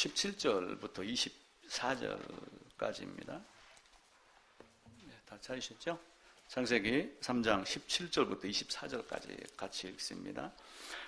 17절부터 24절까지입니다. 다 찾으셨죠? 창세기 3장 17절부터 24절까지 같이 읽습니다.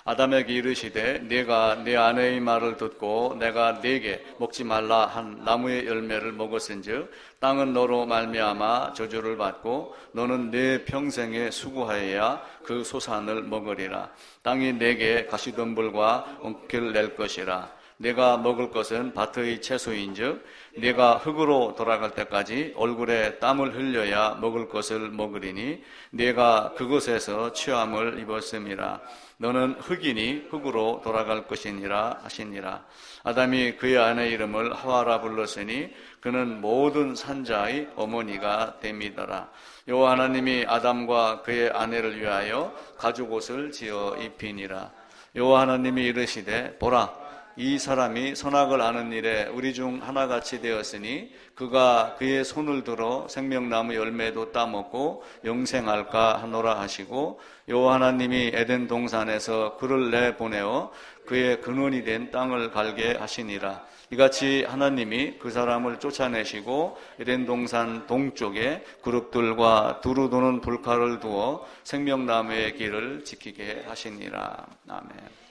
아담에게 이르시되 네가 내 아내의 말을 듣고 내가 네게 먹지 말라 한 나무의 열매를 먹었은즉 땅은 너로 말미암아 저주를 받고 너는 내 평생에 수고하여야 그 소산을 먹으리라. 땅이 네게 가시덤불과 엉킬 낼 것이라. 네가 먹을 것은 밭의 채소인즉 네가 흙으로 돌아갈 때까지 얼굴에 땀을 흘려야 먹을 것을 먹으리니 네가 그것에서 취함을 입었음이라. 너는 흙이니 흙으로 돌아갈 것이니라 하시니라. 아담이 그의 아내 이름을 하와라 불렀으니 그는 모든 산자의 어머니가 됨이더라. 여호와 하나님이 아담과 그의 아내를 위하여 가죽옷을 지어 입히니라. 여호와 하나님이 이르시되 보라 이 사람이 선악을 아는 일에 우리 중 하나같이 되었으니 그가 그의 손을 들어 생명나무 열매도 따먹고 영생할까 하노라 하시고 여호와 하나님이 에덴 동산에서 그를 내보내어 그의 근원이 된 땅을 갈게 하시니라. 이같이 하나님이 그 사람을 쫓아내시고 에덴 동산 동쪽에 그룹들과 두루 도는 불칼을 두어 생명나무의 길을 지키게 하시니라. 아멘.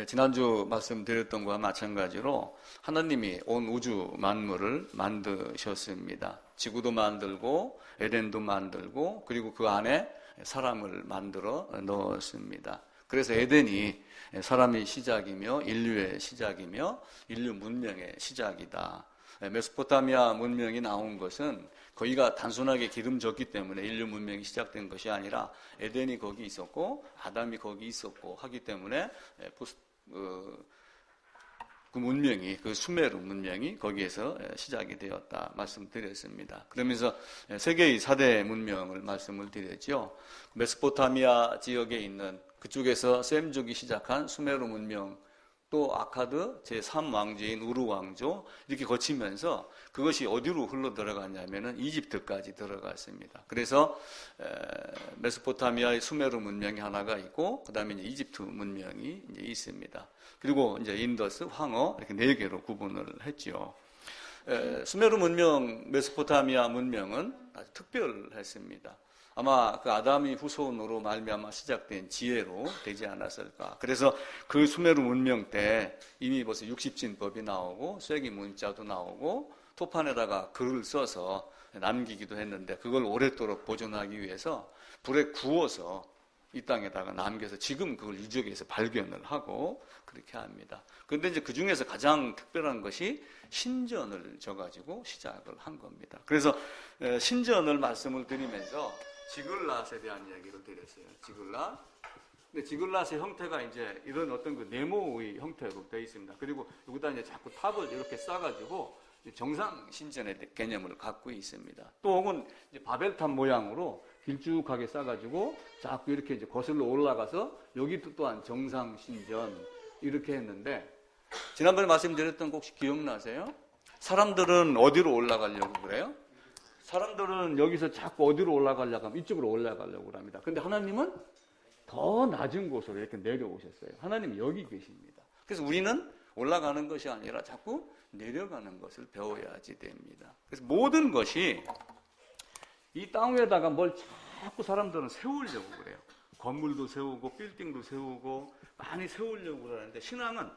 지난주 말씀드렸던 것과 마찬가지로 하나님이 온 우주 만물을 만드셨습니다. 지구도 만들고 에덴도 만들고 그리고 그 안에 사람을 만들어 넣었습니다. 그래서 에덴이 사람의 시작이며 인류의 시작이며 인류 문명의 시작이다. 메소포타미아 문명이 나온 것은 거기가 단순하게 기름졌기 때문에 인류 문명이 시작된 것이 아니라 에덴이 거기 있었고 아담이 거기 있었고 하기 때문에 그 문명이, 그 수메르 문명이 거기에서 시작이 되었다 말씀드렸습니다. 그러면서 세계의 4대 문명을 말씀을 드렸죠. 메소포타미아 지역에 있는 그쪽에서 셈족이 시작한 수메르 문명, 또 아카드 제3왕조인 우르 왕조 이렇게 거치면서 그것이 어디로 흘러 들어갔냐면은 이집트까지 들어갔습니다. 그래서 메소포타미아의 수메르 문명이 하나가 있고 그다음에 이제 이집트 문명이 이제 있습니다. 그리고 이제 인더스, 황어 이렇게 4개로 구분을 했죠. 수메르 문명, 메소포타미아 문명은 아주 특별했습니다. 아마 그 아담이 후손으로 말미암아 시작된 지혜로 되지 않았을까. 그래서 그 수메르 문명 때 이미 벌써 60진법이 나오고 쐐기 문자도 나오고 토판에다가 글을 써서 남기기도 했는데 그걸 오랫도록 보존하기 위해서 불에 구워서 이 땅에다가 남겨서 지금 그걸 유적에서 발견을 하고 그렇게 합니다. 그런데 이제 그 중에서 가장 특별한 것이 신전을 져가지고 시작을 한 겁니다. 그래서 신전을 말씀을 드리면서 지글랏에 대한 이야기를 드렸어요. 지글랏. 근데 지글랏의 형태가 이제 이런 어떤 그 네모의 형태로 되어 있습니다. 그리고 여기다 이제 자꾸 탑을 이렇게 쌓아가지고 정상 신전의 개념을 갖고 있습니다. 또 혹은 이제 바벨탑 모양으로 길쭉하게 쌓아가지고 자꾸 이렇게 이제 거슬러 올라가서 여기도 또한 정상 신전 이렇게 했는데 지난번에 말씀드렸던 거 혹시 기억나세요? 사람들은 어디로 올라가려고 그래요? 사람들은 여기서 자꾸 어디로 올라가려고 하면 이쪽으로 올라가려고 합니다. 근데 하나님은 더 낮은 곳으로 이렇게 내려오셨어요. 하나님이 여기 계십니다. 그래서 우리는 올라가는 것이 아니라 자꾸 내려가는 것을 배워야지 됩니다. 그래서 모든 것이 이 땅 위에다가 뭘 자꾸 사람들은 세우려고 그래요. 건물도 세우고 빌딩도 세우고 많이 세우려고 그러는데 신앙은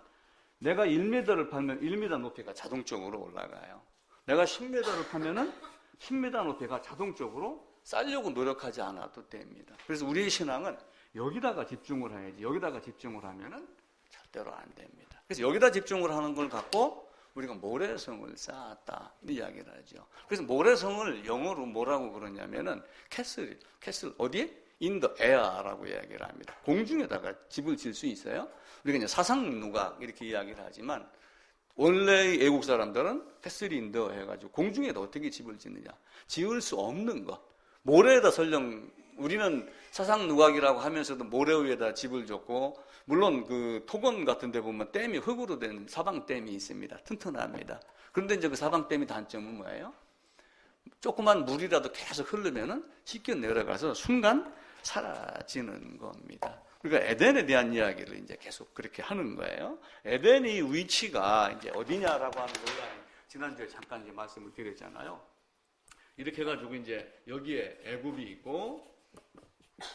내가 1m를 파면 1m 높이가 자동적으로 올라가요. 내가 10m를 파면은 10m 높이가 자동적으로 쌓려고 노력하지 않아도 됩니다. 그래서 우리의 신앙은 여기다가 집중을 해야지 여기다가 집중을 하면은 절대로 안 됩니다. 그래서 여기다 집중을 하는 걸 갖고 우리가 모래성을 쌓았다 이야기를 하죠. 그래서 모래성을 영어로 뭐라고 그러냐면은 캐슬 어디에? In the air라고 이야기를 합니다. 공중에다가 집을 질 수 있어요. 우리가 이제 사상누각 이렇게 이야기를 하지만 원래의 애국 사람들은 캐슬 인 더 해가지고 공중에다 어떻게 집을 짓느냐. 지을 수 없는 것. 모래에다 설령 우리는 사상누각이라고 하면서도 모래 위에다 집을 짓고 물론 그 토건 같은 데 보면 댐이 흙으로 된 사방댐이 있습니다. 튼튼합니다. 그런데 이제 그 사방댐의 단점은 뭐예요? 조그만 물이라도 계속 흐르면은 쉽게 내려가서 순간 사라지는 겁니다. 그러니까 에덴에 대한 이야기를 이제 계속 그렇게 하는 거예요. 에덴의 위치가 이제 어디냐라고 하는 걸 지난주에 잠깐 이제 말씀을 드렸잖아요. 이렇게 해가지고 이제 여기에 애굽이 있고,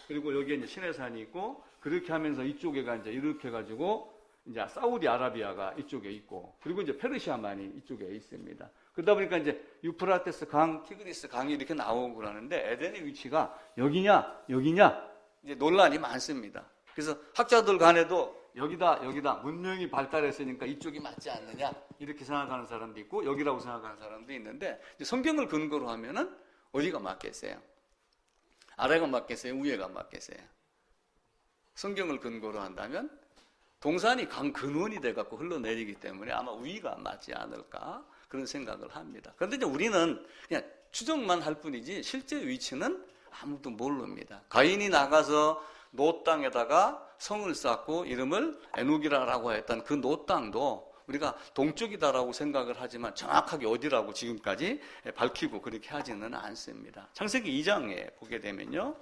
그리고 여기에 이제 시내산이 있고, 그렇게 하면서 이쪽에가 이제 이렇게 해가지고 이제 사우디아라비아가 이쪽에 있고, 그리고 이제 페르시아만이 이쪽에 있습니다. 그러다 보니까 이제 유프라테스 강, 티그리스 강이 이렇게 나오고 그러는데 에덴의 위치가 여기냐, 여기냐 이제 논란이 많습니다. 그래서 학자들 간에도 여기다 문명이 발달했으니까 이쪽이 맞지 않느냐 이렇게 생각하는 사람도 있고 여기라고 생각하는 사람도 있는데 성경을 근거로 하면은 어디가 맞겠어요? 아래가 맞겠어요? 위에가 맞겠어요? 성경을 근거로 한다면 동산이 강 근원이 돼갖고 흘러내리기 때문에 아마 위가 맞지 않을까 그런 생각을 합니다. 그런데 이제 우리는 그냥 추정만 할 뿐이지 실제 위치는 아무도 모릅니다. 가인이 나가서 노 땅에다가 성을 쌓고 이름을 에녹이라고 했던 그 노 땅도 우리가 동쪽이다라고 생각을 하지만 정확하게 어디라고 지금까지 밝히고 그렇게 하지는 않습니다. 창세기 2장에 보게 되면요.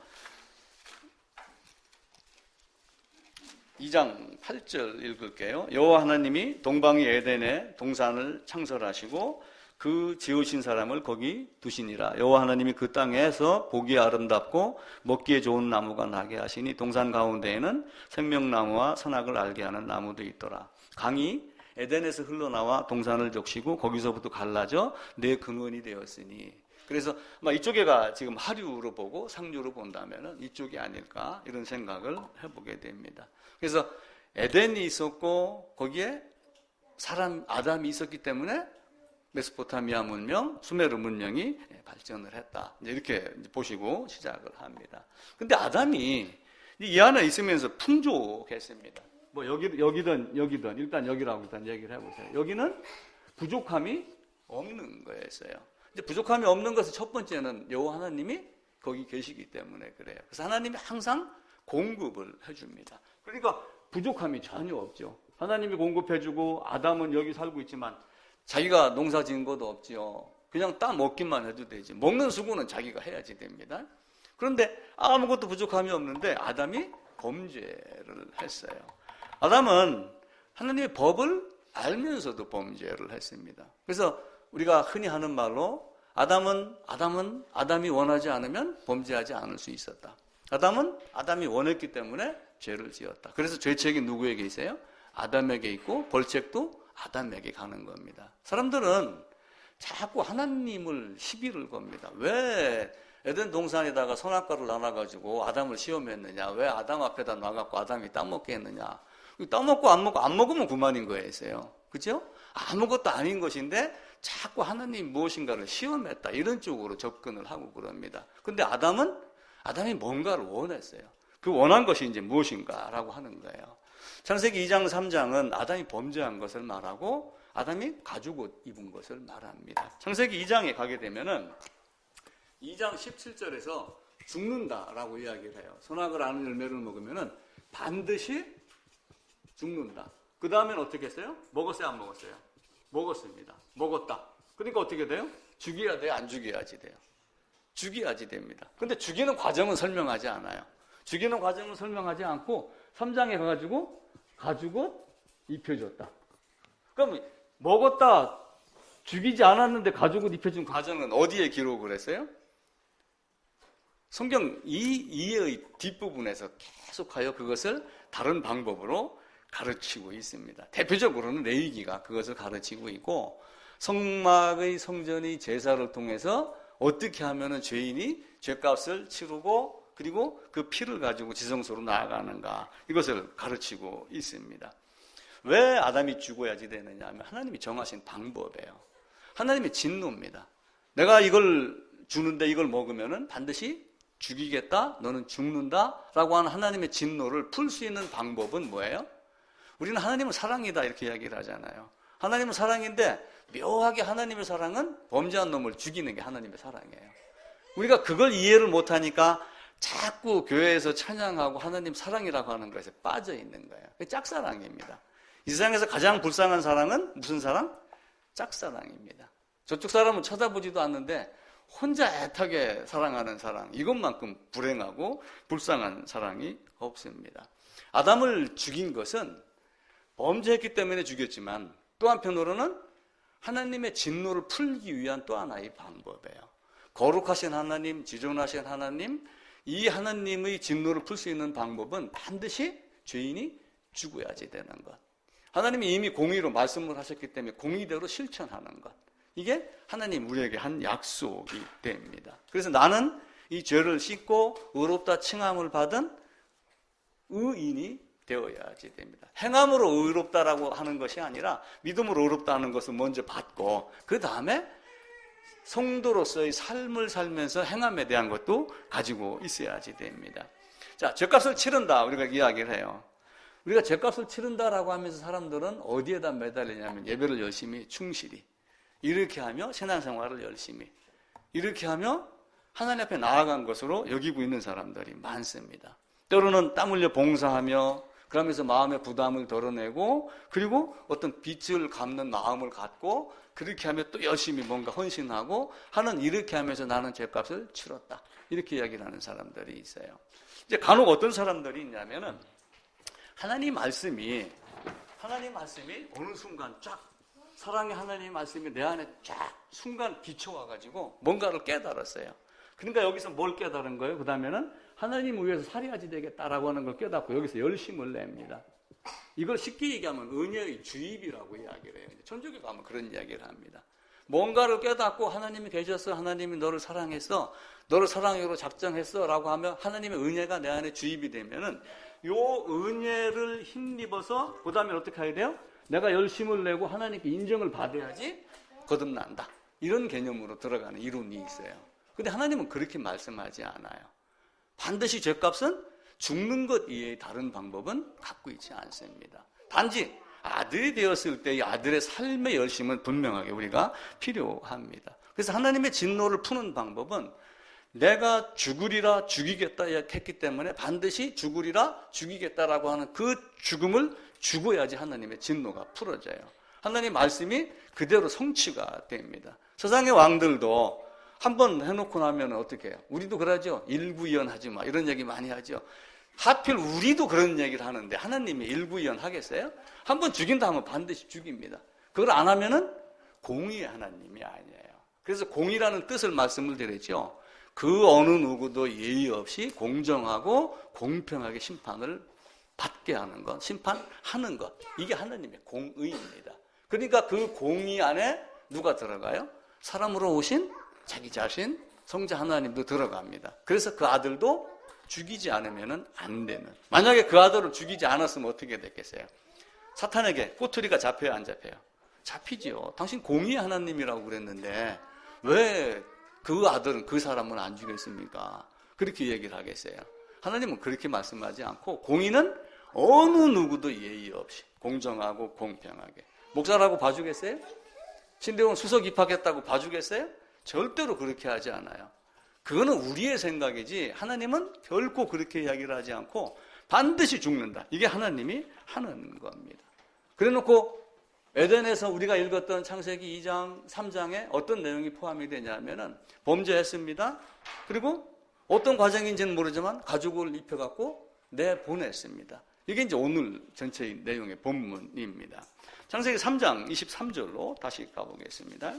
2장 8절 읽을게요. 여호와 하나님이 동방의 에덴에 동산을 창설하시고 그 지으신 사람을 거기 두시니라. 여호와 하나님이 그 땅에서 보기에 아름답고 먹기에 좋은 나무가 나게 하시니 동산 가운데에는 생명나무와 선악을 알게 하는 나무도 있더라. 강이 에덴에서 흘러나와 동산을 적시고 거기서부터 갈라져 내 근원이 되었으니. 그래서 이쪽에가 지금 하류로 보고 상류로 본다면은 이쪽이 아닐까 이런 생각을 해보게 됩니다. 그래서 에덴이 있었고 거기에 사람 아담이 있었기 때문에 메소포타미아 문명, 수메르 문명이 발전을 했다. 이렇게 보시고 시작을 합니다. 근데 아담이 이 안에 있으면서 풍족했습니다. 여기든 일단 여기라고 일단 얘기를 해보세요. 여기는 부족함이 없는 거였어요. 이제 부족함이 없는 것은 첫 번째는 여호와 하나님이 거기 계시기 때문에 그래요. 그래서 하나님이 항상 공급을 해줍니다. 그러니까 부족함이 전혀 없죠. 하나님이 공급해주고 아담은 여기 살고 있지만 자기가 농사 지은 것도 없지요. 그냥 따 먹기만 해도 되지. 먹는 수고는 자기가 해야지 됩니다. 그런데 아무것도 부족함이 없는데 아담이 범죄를 했어요. 아담은 하나님의 법을 알면서도 범죄를 했습니다. 그래서 우리가 흔히 하는 말로 아담이 원하지 않으면 범죄하지 않을 수 있었다. 아담이 원했기 때문에 죄를 지었다. 그래서 죄책이 누구에게 있어요? 아담에게 있고 벌책도 아담에게 가는 겁니다. 사람들은 자꾸 하나님을 시비를 겁니다. 왜 에덴 동산에다가 선악과를 나눠가지고 아담을 시험했느냐? 왜 아담 앞에다 놔갖고 아담이 따먹게 했느냐? 따먹고 안 먹으면 그만인 거예요. 그죠? 아무것도 아닌 것인데 자꾸 하나님 무엇인가를 시험했다. 이런 쪽으로 접근을 하고 그럽니다. 근데 아담이 뭔가를 원했어요. 그 원한 것이 이제 무엇인가라고 하는 거예요. 창세기 2장 3장은 아담이 범죄한 것을 말하고 아담이 가죽옷 입은 것을 말합니다. 창세기 2장에 가게 되면은 2장 17절에서 죽는다라고 이야기를 해요. 선악을 아는 열매를 먹으면은 반드시 죽는다. 그 다음엔 어떻게 했어요? 먹었어요, 안 먹었어요? 먹었습니다. 먹었다. 그러니까 어떻게 돼요? 죽여야 돼요, 안 죽여야지 돼요? 죽여야지 됩니다. 근데 죽이는 과정은 설명하지 않아요. 죽이는 과정은 설명하지 않고 3장에 가가지고 가죽옷 입혀줬다. 그럼 먹었다, 죽이지 않았는데 가죽옷 입혀준 과정은 어디에 기록을 했어요? 성경 이의 뒷부분에서 계속하여 그것을 다른 방법으로 가르치고 있습니다. 대표적으로는 레위기가 그것을 가르치고 있고 성막의 성전의 제사를 통해서 어떻게 하면 죄인이 죄값을 치르고 그리고 그 피를 가지고 지성소로 나아가는가 이것을 가르치고 있습니다. 왜 아담이 죽어야지 되느냐 하면 하나님이 정하신 방법이에요. 하나님의 진노입니다. 내가 이걸 주는데 이걸 먹으면 반드시 죽이겠다, 너는 죽는다라고 하는 하나님의 진노를 풀 수 있는 방법은 뭐예요? 우리는 하나님은 사랑이다 이렇게 이야기를 하잖아요. 하나님은 사랑인데 묘하게 하나님의 사랑은 범죄한 놈을 죽이는 게 하나님의 사랑이에요. 우리가 그걸 이해를 못하니까 자꾸 교회에서 찬양하고 하나님 사랑이라고 하는 것에 빠져 있는 거예요. 짝사랑입니다. 이 세상에서 가장 불쌍한 사랑은 무슨 사랑? 짝사랑입니다. 저쪽 사람은 쳐다보지도 않는데 혼자 애타게 사랑하는 사랑, 이것만큼 불행하고 불쌍한 사랑이 없습니다. 아담을 죽인 것은 범죄했기 때문에 죽였지만 또 한편으로는 하나님의 진노를 풀기 위한 또 하나의 방법이에요. 거룩하신 하나님, 지존하신 하나님, 이 하나님의 진노를 풀 수 있는 방법은 반드시 죄인이 죽어야지 되는 것. 하나님이 이미 공의로 말씀을 하셨기 때문에 공의대로 실천하는 것. 이게 하나님 우리에게 한 약속이 됩니다. 그래서 나는 이 죄를 씻고 의롭다 칭함을 받은 의인이 되어야지 됩니다. 행함으로 의롭다라고 하는 것이 아니라 믿음으로 의롭다는 것을 먼저 받고 그 다음에 성도로서의 삶을 살면서 행함에 대한 것도 가지고 있어야지 됩니다. 자, 죄값을 치른다 우리가 이야기를 해요. 우리가 죄값을 치른다라고 하면서 사람들은 어디에다 매달리냐면 예배를 열심히 충실히 이렇게 하며 신앙생활을 열심히 이렇게 하며 하나님 앞에 나아간 것으로 여기고 있는 사람들이 많습니다. 때로는 땀 흘려 봉사하며 그러면서 마음의 부담을 덜어내고 그리고 어떤 빚을 갚는 마음을 갖고 그렇게 하며 또 열심히 뭔가 헌신하고 하는 이렇게 하면서 나는 죄값을 치렀다. 이렇게 이야기를 하는 사람들이 있어요. 이제 간혹 어떤 사람들이 있냐면은 하나님 말씀이 어느 순간 쫙 사랑의 하나님 말씀이 내 안에 쫙 순간 비춰와가지고 뭔가를 깨달았어요. 그러니까 여기서 뭘 깨달은 거예요? 그 다음에는 하나님을 위해서 살해하지 되겠다라고 하는 걸 깨닫고 여기서 열심을 냅니다. 이걸 쉽게 얘기하면 은혜의 주입이라고 이야기를 해요. 천주교 가면 그런 이야기를 합니다. 뭔가를 깨닫고 하나님이 계셨어, 하나님이 너를 사랑했어, 너를 사랑으로 작정했어 라고 하면 하나님의 은혜가 내 안에 주입이 되면은 요 은혜를 힘입어서 그 다음에 어떻게 해야 돼요? 내가 열심을 내고 하나님께 인정을 받아야지 거듭난다. 이런 개념으로 들어가는 이론이 있어요. 근데 하나님은 그렇게 말씀하지 않아요. 반드시 죄값은 죽는 것 이외의 다른 방법은 갖고 있지 않습니다. 단지 아들이 되었을 때 이 아들의 삶의 열심은 분명하게 우리가 필요합니다. 그래서 하나님의 진노를 푸는 방법은 내가 죽으리라 죽이겠다 했기 때문에 반드시 죽으리라 죽이겠다라고 하는 그 죽음을 죽어야지 하나님의 진노가 풀어져요. 하나님 말씀이 그대로 성취가 됩니다. 세상의 왕들도 한번 해놓고 나면 어떻게 해요? 우리도 그러죠. 일구이연하지 마 이런 얘기 많이 하죠. 하필 우리도 그런 얘기를 하는데 하나님이 일구이연 하겠어요? 한번 죽인다 하면 반드시 죽입니다. 그걸 안 하면은 공의의 하나님이 아니에요. 그래서 공의라는 뜻을 말씀을 드렸죠. 그 어느 누구도 예의 없이 공정하고 공평하게 심판을 받게 하는 것, 심판하는 것. 이게 하나님의 공의입니다. 그러니까 그 공의 안에 누가 들어가요? 사람으로 오신 자기 자신, 성자 하나님도 들어갑니다. 그래서 그 아들도 죽이지 않으면 안 되는. 만약에 그 아들을 죽이지 않았으면 어떻게 됐겠어요? 사탄에게 꼬투리가 잡혀요, 안 잡혀요? 잡히지요. 당신 공의의 하나님이라고 그랬는데 왜 그 아들은 그 사람을 안 죽였습니까? 그렇게 얘기를 하겠어요. 하나님은 그렇게 말씀하지 않고 공의는 어느 누구도 예의 없이 공정하고 공평하게. 목사라고 봐주겠어요? 신대원 수석 입학했다고 봐주겠어요? 절대로 그렇게 하지 않아요. 그거는 우리의 생각이지 하나님은 결코 그렇게 이야기를 하지 않고 반드시 죽는다. 이게 하나님이 하는 겁니다. 그래놓고 에덴에서 우리가 읽었던 창세기 2장, 3장에 어떤 내용이 포함이 되냐면은 범죄했습니다. 그리고 어떤 과정인지는 모르지만 가죽을 입혀갖고 내보냈습니다. 이게 이제 오늘 전체의 내용의 본문입니다. 창세기 3장 23절로 다시 가보겠습니다.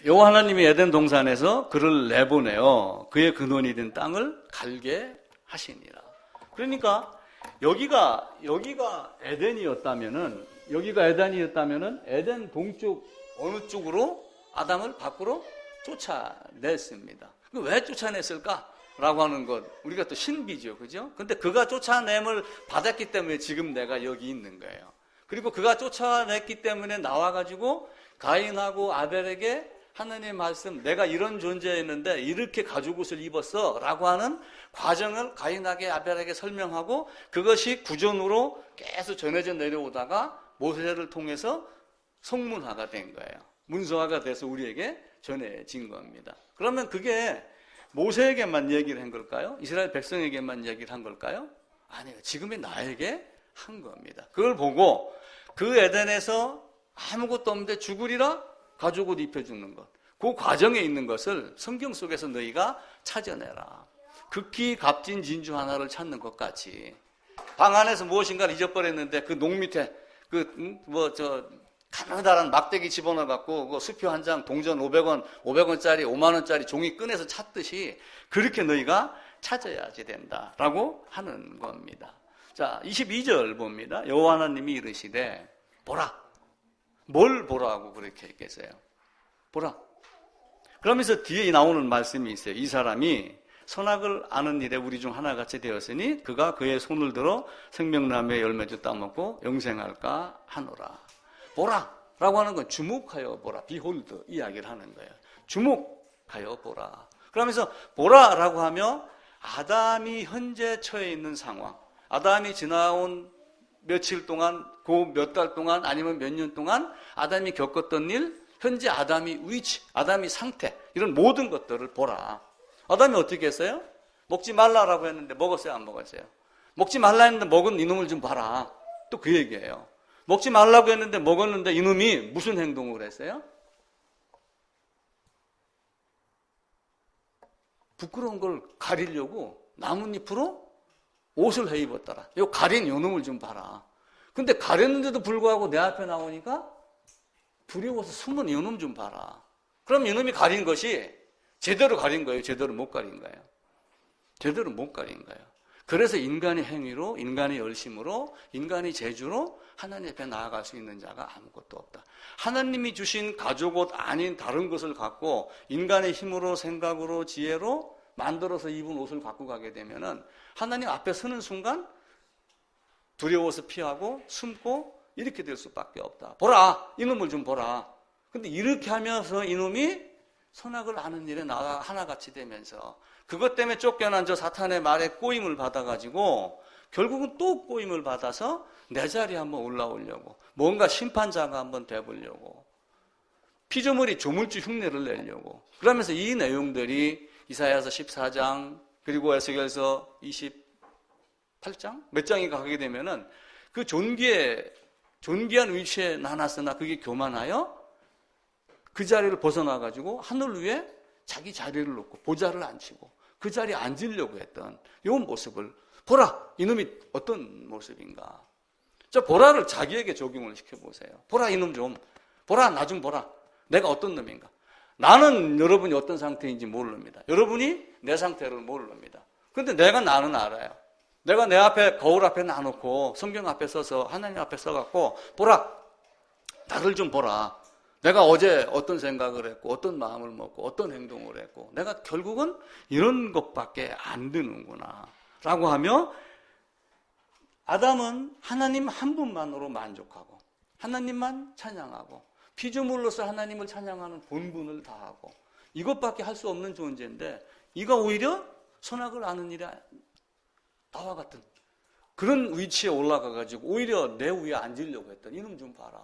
여호와 하나님이 에덴 동산에서 그를 내보내어 그의 근원이 된 땅을 갈게 하시니라. 그러니까 여기가 에덴이었다면은 에덴 동쪽 어느 쪽으로 아담을 밖으로 쫓아냈습니다. 왜 쫓아냈을까라고 하는 것 우리가 또 신비죠, 그죠? 근데 그가 쫓아냄을 받았기 때문에 지금 내가 여기 있는 거예요. 그리고 그가 쫓아냈기 때문에 나와가지고 가인하고 아벨에게 하나님의 말씀, 내가 이런 존재였는데 이렇게 가죽옷을 입었어 라고 하는 과정을 가인에게 아벨에게 설명하고 그것이 구전으로 계속 전해져 내려오다가 모세를 통해서 성문화가 된 거예요. 문서화가 돼서 우리에게 전해진 겁니다. 그러면 그게 모세에게만 얘기를 한 걸까요? 이스라엘 백성에게만 얘기를 한 걸까요? 아니에요. 지금의 나에게 한 겁니다. 그걸 보고 그 에덴에서 아무것도 없는데 죽으리라 가죽옷 입혀 죽는 것. 그 과정에 있는 것을 성경 속에서 너희가 찾아내라. 극히 값진 진주 하나를 찾는 것 같이 방 안에서 무엇인가를 잊어버렸는데 그 농 밑에 가느다란 막대기 집어넣어갖고 그 수표 한 장 동전 500원, 500원짜리, 5만원짜리 종이 꺼내서 찾듯이 그렇게 너희가 찾아야지 된다라고 하는 겁니다. 자, 22절 봅니다. 여호와 하나님이 이르시되 보라. 뭘 보라고 그렇게 했겠어요? 보라. 그러면서 뒤에 나오는 말씀이 있어요. 이 사람이 선악을 아는 일에 우리 중 하나같이 되었으니 그가 그의 손을 들어 생명나무의 열매도 따먹고 영생할까 하노라. 보라 라고 하는 건 주목하여 보라. 비홀드 이야기를 하는 거예요. 주목하여 보라. 그러면서 보라 라고 하며 아담이 현재 처해 있는 상황, 아담이 지나온 며칠 동안, 그 몇 달 동안 아니면 몇 년 동안 아담이 겪었던 일, 현재 아담이 위치, 아담이 상태, 이런 모든 것들을 보라. 아담이 어떻게 했어요? 먹지 말라라고 했는데 먹었어요, 안 먹었어요? 먹지 말라 했는데 먹은 이놈을 좀 봐라. 또 그 얘기예요. 먹지 말라고 했는데 먹었는데 이놈이 무슨 행동을 했어요? 부끄러운 걸 가리려고 나뭇잎으로 옷을 해 입었더라. 요 가린 이놈을 좀 봐라. 근데 가렸는데도 불구하고 내 앞에 나오니까 두려워서 숨은 이놈 좀 봐라. 그럼 이놈이 가린 것이 제대로 가린 거예요? 제대로 못 가린 거예요? 제대로 못 가린 거예요. 그래서 인간의 행위로, 인간의 열심으로, 인간의 재주로 하나님 앞에 나아갈 수 있는 자가 아무것도 없다. 하나님이 주신 가죽옷 아닌 다른 것을 갖고 인간의 힘으로, 생각으로, 지혜로 만들어서 입은 옷을 갖고 가게 되면은 하나님 앞에 서는 순간 두려워서 피하고 숨고 이렇게 될 수밖에 없다. 보라! 이놈을 좀 보라. 근데 이렇게 하면서 이놈이 선악을 아는 일에 나가 하나같이 되면서 그것 때문에 쫓겨난 저 사탄의 말에 꼬임을 받아가지고 결국은 또 꼬임을 받아서 내 자리에 한번 올라오려고 뭔가 심판자가 한번 돼보려고 피조물이 조물주 흉내를 내려고 그러면서 이 내용들이 이사야서 14장 그리고 에스겔서 28장 몇 장이 가게 되면은 그 존귀한 위치에 나눴으나 그게 교만하여 그 자리를 벗어나가지고 하늘 위에 자기 자리를 놓고 보좌를 앉히고 그 자리에 앉으려고 했던 이 모습을 보라! 이놈이 어떤 모습인가? 저 보라를 자기에게 적용을 시켜보세요. 보라 이놈 좀. 보라 나 좀 보라. 내가 어떤 놈인가? 나는 여러분이 어떤 상태인지 모릅니다. 여러분이 내 상태를 모릅니다. 그런데 내가 나는 알아요. 내가 내 앞에 거울 앞에 놔놓고 성경 앞에 서서 하나님 앞에 서갖고 보라! 나를 좀 보라. 내가 어제 어떤 생각을 했고 어떤 마음을 먹고 어떤 행동을 했고 내가 결국은 이런 것밖에 안 되는구나 라고 하며 아담은 하나님 한 분만으로 만족하고 하나님만 찬양하고 피조물로서 하나님을 찬양하는 본분을 다하고 이것밖에 할 수 없는 존재인데 이가 오히려 선악을 아는 일에 나와 같은 그런 위치에 올라가가지고 오히려 내 위에 앉으려고 했던 이놈 좀 봐라.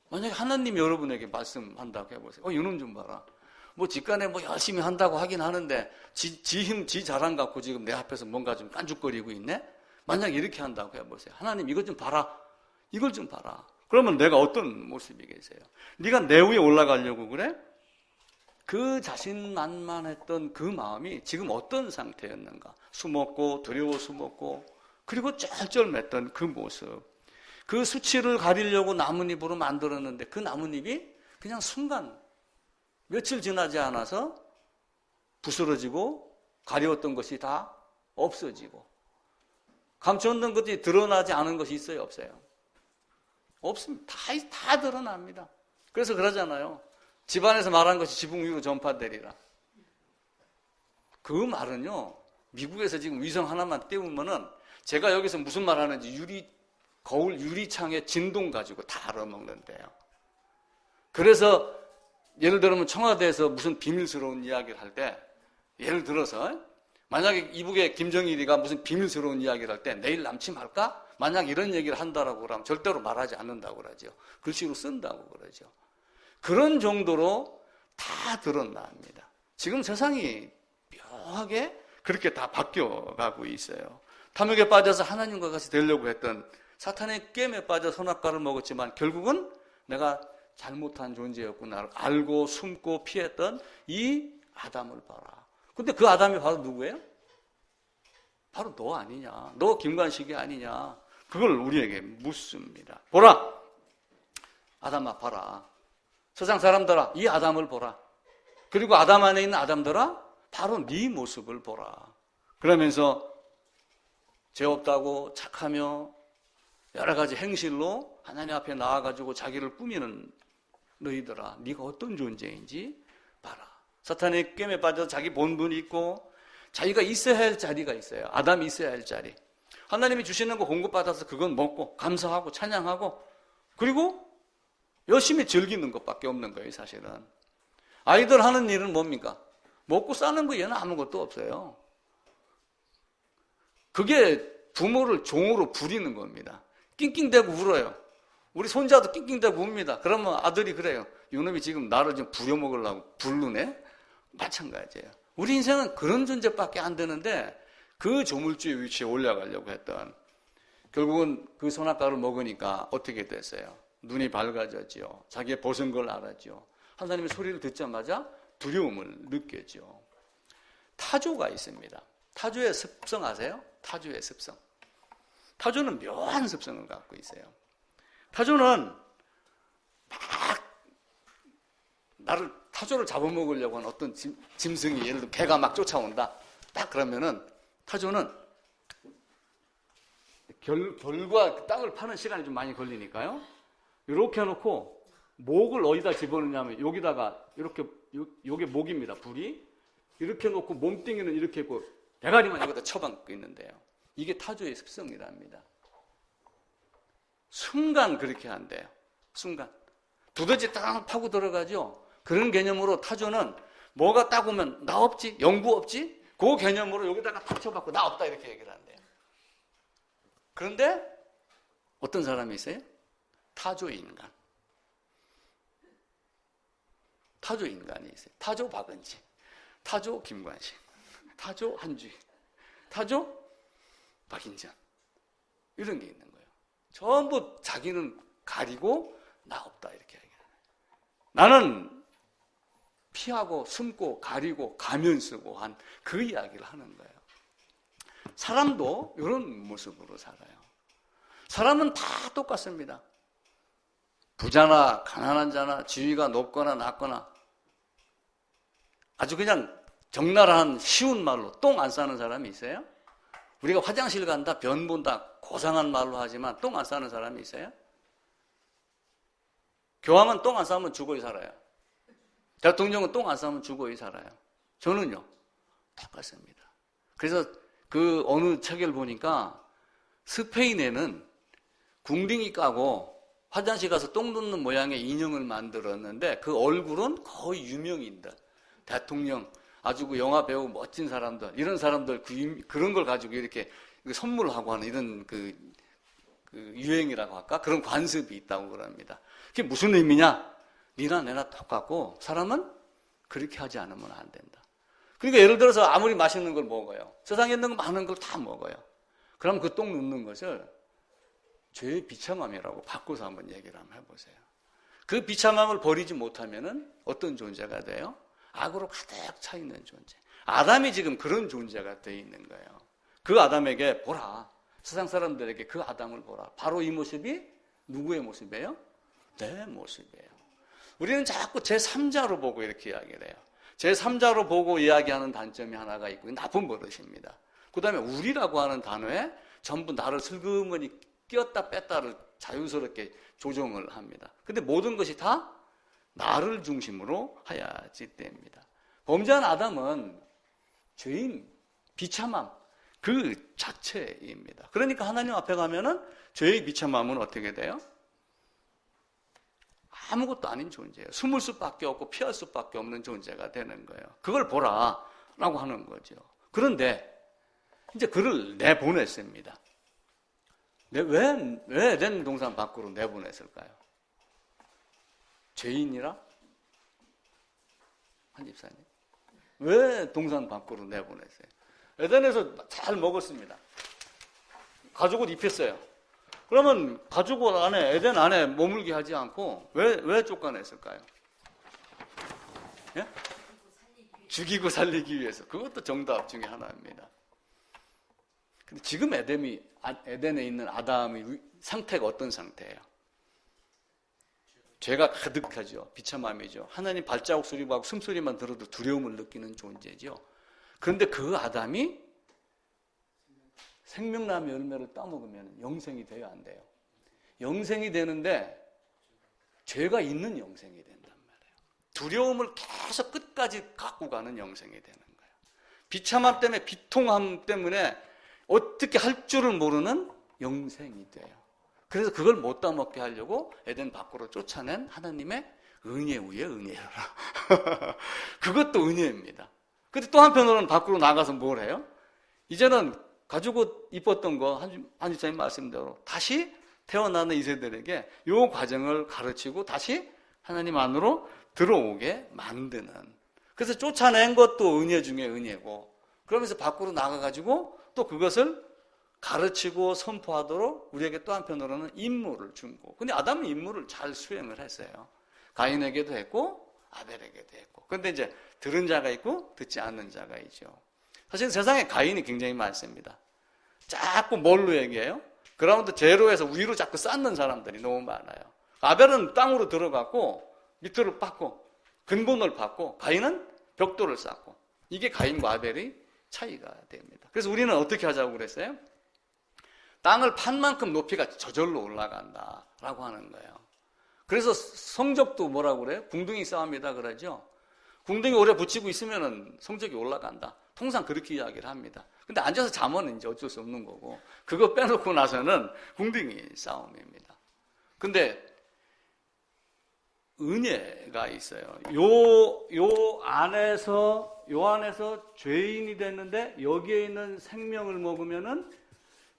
만약에 하나님이 여러분에게 말씀한다고 해보세요. 이놈 좀 봐라. 뭐 직간에 뭐 열심히 한다고 하긴 하는데 지 힘, 지 자랑 갖고 지금 내 앞에서 뭔가 좀 깐죽거리고 있네? 만약에 이렇게 한다고 해보세요. 하나님 이것 좀 봐라. 이걸 좀 봐라. 그러면 내가 어떤 모습이겠어요? 네가 내 위에 올라가려고 그래? 그 자신만만했던 그 마음이 지금 어떤 상태였는가? 숨었고 두려워 숨었고 그리고 쩔쩔맸던 그 모습. 그 수치를 가리려고 나뭇잎으로 만들었는데 그 나뭇잎이 그냥 순간 며칠 지나지 않아서 부스러지고 가려웠던 것이 다 없어지고 감춰놓은 것이 드러나지 않은 것이 있어요? 없어요? 없습니다. 다 드러납니다. 그래서 그러잖아요. 집안에서 말한 것이 지붕 위로 전파되리라. 그 말은요. 미국에서 지금 위성 하나만 띄우면은 제가 여기서 무슨 말 하는지 거울 유리창에 진동 가지고 다 알아먹는데요. 그래서 예를 들면 청와대에서 무슨 비밀스러운 이야기를 할 때 예를 들어서 만약에 이북의 김정일이가 무슨 비밀스러운 이야기를 할 때 내일 남침할까? 만약 이런 얘기를 한다라고 그러면 절대로 말하지 않는다고 그러죠. 글씨로 쓴다고 그러죠. 그런 정도로 다 드러납니다. 지금 세상이 묘하게 그렇게 다 바뀌어가고 있어요. 탐욕에 빠져서 하나님과 같이 되려고 했던 사탄의 게임에 빠져 선악과를 먹었지만 결국은 내가 잘못한 존재였구나 알고 숨고 피했던 이 아담을 봐라. 근데 그 아담이 바로 누구예요? 바로 너 아니냐? 너 김관식이 아니냐? 그걸 우리에게 묻습니다. 보라! 아담아 봐라. 세상 사람들아 이 아담을 보라. 그리고 아담 안에 있는 아담들아 바로 네 모습을 보라. 그러면서 죄 없다고 착하며 여러 가지 행실로 하나님 앞에 나와가지고 자기를 꾸미는 너희들아 네가 어떤 존재인지 봐라. 사탄의 꿰매 빠져서 자기 본분이 있고 자기가 있어야 할 자리가 있어요. 아담이 있어야 할 자리. 하나님이 주시는 거 공급받아서 그건 먹고 감사하고 찬양하고 그리고 열심히 즐기는 것밖에 없는 거예요. 사실은 아이들 하는 일은 뭡니까? 먹고 싸는 거 얘는 아무것도 없어요. 그게 부모를 종으로 부리는 겁니다. 낑낑대고 울어요. 우리 손자도 낑낑대고 웁니다. 그러면 아들이 그래요. 이놈이 지금 나를 좀 부려먹으려고 부르네? 마찬가지예요. 우리 인생은 그런 존재밖에 안 되는데 그 조물주의 위치에 올라가려고 했던 결국은 그 선악과를 먹으니까 어떻게 됐어요? 눈이 밝아졌지요. 자기의 벗은 걸 알았죠. 하나님의 소리를 듣자마자 두려움을 느꼈죠. 타조가 있습니다. 타조의 습성 아세요? 타조의 습성. 타조는 묘한 습성을 갖고 있어요. 타조는 타조를 잡아먹으려고 하는 어떤 짐승이 예를 들어 개가 막 쫓아온다. 딱 그러면은 타조는 결과 땅을 파는 시간이 좀 많이 걸리니까요. 이렇게 해놓고 목을 어디다 집어넣냐면 여기다가 이렇게 요게 목입니다. 불이 이렇게 놓고 몸뚱이는 이렇게 있고 대가리만 여기다 쳐박고 있는데요. 이게 타조의 습성이랍니다. 순간 그렇게 한대요. 순간 두더지 딱 파고 들어가죠. 그런 개념으로 타조는 뭐가 딱 오면 나 없지? 영구 없지? 그 개념으로 여기다가 탁 쳐박고 나 없다 이렇게 얘기를 한대요. 그런데 어떤 사람이 있어요? 타조 인간. 타조 인간이 있어요. 타조 박은지, 타조 김관식, 타조 한주희, 타조 박인전 이런 게 있는 거예요. 전부 자기는 가리고 나 없다 이렇게 얘기해요. 나는 피하고 숨고 가리고 가면 쓰고 한 그 이야기를 하는 거예요. 사람도 이런 모습으로 살아요. 사람은 다 똑같습니다. 부자나 가난한 자나 지위가 높거나 낮거나 아주 그냥 적나라한 쉬운 말로 똥 안 싸는 사람이 있어요? 우리가 화장실 간다, 변 본다 고상한 말로 하지만 똥 안 싸는 사람이 있어요? 교황은 똥 안 싸면 죽어야 살아요. 대통령은 똥 안 싸면 죽어야 살아요. 저는요 똑같습니다. 그래서 그 어느 책을 보니까 스페인에는 궁딩이 까고 화장실 가서 똥 눕는 모양의 인형을 만들었는데 그 얼굴은 거의 유명인들, 대통령, 아주 그 영화 배우 멋진 사람들, 이런 사람들 그런 걸 가지고 이렇게 선물하고 하는 이런 그 유행이라고 할까? 그런 관습이 있다고 그럽니다. 그게 무슨 의미냐? 니나 내나 똑같고 사람은 그렇게 하지 않으면 안 된다. 그러니까 예를 들어서 아무리 맛있는 걸 먹어요. 세상에 있는 거 많은 걸 다 먹어요. 그럼 그 똥 눕는 것을 죄의 비참함이라고 바꿔서 한번 얘기를 한번 해보세요. 그 비참함을 버리지 못하면은 어떤 존재가 돼요? 악으로 가득 차 있는 존재. 아담이 지금 그런 존재가 되어 있는 거예요. 그 아담에게 보라. 세상 사람들에게 그 아담을 보라. 바로 이 모습이 누구의 모습이에요? 내 모습이에요. 우리는 자꾸 제3자로 보고 이렇게 이야기를 해요. 제3자로 보고 이야기하는 단점이 하나가 있고 나쁜 버릇입니다. 그 다음에 우리라고 하는 단어에 전부 나를 슬그머니 끼었다 뺐다를 자유스럽게 조정을 합니다. 근데 모든 것이 다 나를 중심으로 해야지 됩니다. 범죄한 아담은 죄인, 비참함 그 자체입니다. 그러니까 하나님 앞에 가면은 죄의 비참함은 어떻게 돼요? 아무것도 아닌 존재예요. 숨을 수밖에 없고 피할 수밖에 없는 존재가 되는 거예요. 그걸 보라라고 하는 거죠. 그런데 이제 그를 내보냈습니다. 왜 에덴 동산 밖으로 내보냈을까요? 죄인이라? 한 집사님. 왜 동산 밖으로 내보냈어요? 에덴에서 잘 먹었습니다. 가죽옷 입혔어요. 그러면 가죽옷 안에, 에덴 안에 머물게 하지 않고 왜 쫓아냈을까요? 예? 죽이고 살리기 위해서. 그것도 정답 중에 하나입니다. 근데 지금 에덴에 있는 아담의 상태가 어떤 상태예요? 죄가 가득하죠. 비참함이죠. 하나님 발자국 소리하고 숨소리만 들어도 두려움을 느끼는 존재죠. 그런데 그 아담이 생명나무 열매를 따먹으면 영생이 돼요, 안 돼요? 영생이 되는데 죄가 있는 영생이 된단 말이에요. 두려움을 계속 끝까지 갖고 가는 영생이 되는 거예요. 비참함 때문에, 비통함 때문에 어떻게 할 줄을 모르는 영생이 돼요. 그래서 그걸 못 따먹게 하려고 에덴 밖으로 쫓아낸 하나님의 은혜 위에 은혜라. 그것도 은혜입니다. 근데 또 한편으로는 밖으로 나가서 뭘 해요? 이제는 가지고 이뻤던 거, 한주차님 말씀대로 다시 태어나는 이세들에게 이 과정을 가르치고 다시 하나님 안으로 들어오게 만드는. 그래서 쫓아낸 것도 은혜 중에 은혜고, 그러면서 밖으로 나가가지고 또 그것을 가르치고 선포하도록 우리에게 또 한편으로는 임무를 준 거고. 근데 아담은 임무를 잘 수행을 했어요. 가인에게도 했고 아벨에게도 했고. 그런데 이제 들은 자가 있고 듣지 않는 자가 있죠. 사실 세상에 가인이 굉장히 많습니다. 자꾸 뭘로 얘기해요? 그라운드 제로에서 위로 자꾸 쌓는 사람들이 너무 많아요. 아벨은 땅으로 들어갔고 밑으로 팠고 근본을 팠고, 가인은 벽돌을 쌓고. 이게 가인과 아벨의 차이가 됩니다. 그래서 우리는 어떻게 하자고 그랬어요? 땅을 판 만큼 높이가 저절로 올라간다라고 하는 거예요. 그래서 성적도 뭐라고 그래요? 궁둥이 싸움이다 그러죠. 궁둥이 오래 붙이고 있으면 성적이 올라간다. 통상 그렇게 이야기를 합니다. 근데 앉아서 자면 이제 어쩔 수 없는 거고, 그거 빼놓고 나서는 궁둥이 싸움입니다. 근데 은혜가 있어요. 요 안에서 죄인이 됐는데 여기에 있는 생명을 먹으면은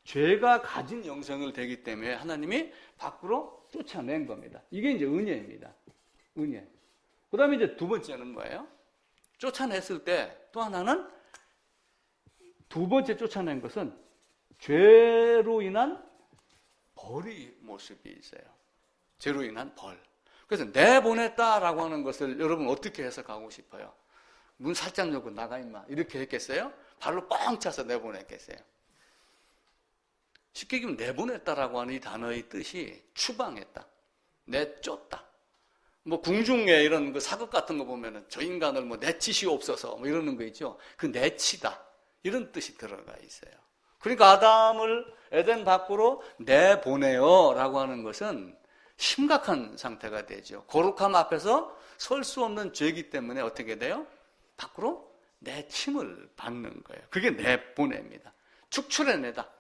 죄가 가진 영생을 되기 때문에 하나님이 밖으로 쫓아낸 겁니다. 이게 이제 은혜입니다. 은혜. 그 다음에 이제 두 번째는 뭐예요? 쫓아냈을 때 또 하나는, 두 번째 쫓아낸 것은 죄로 인한 벌의 모습이 있어요. 죄로 인한 벌. 그래서 내보냈다라고 하는 것을 여러분 어떻게 해석하고 싶어요? 문 살짝 열고 나가 임마 이렇게 했겠어요? 발로 뻥 차서 내보냈겠어요? 쉽게 얘기하면 내보냈다라고 하는 이 단어의 뜻이 추방했다, 내쫓다. 뭐 궁중에 이런 그 사극 같은 거 보면은 저 인간을 뭐 내치시옵소서 뭐 이러는 거 있죠. 그 내치다 이런 뜻이 들어가 있어요. 그러니까 아담을 에덴 밖으로 내보내요라고 하는 것은 심각한 상태가 되죠. 거룩함 앞에서 설 수 없는 죄이기 때문에 어떻게 돼요? 밖으로 내침을 받는 거예요. 그게 내보냅니다. 축출해내다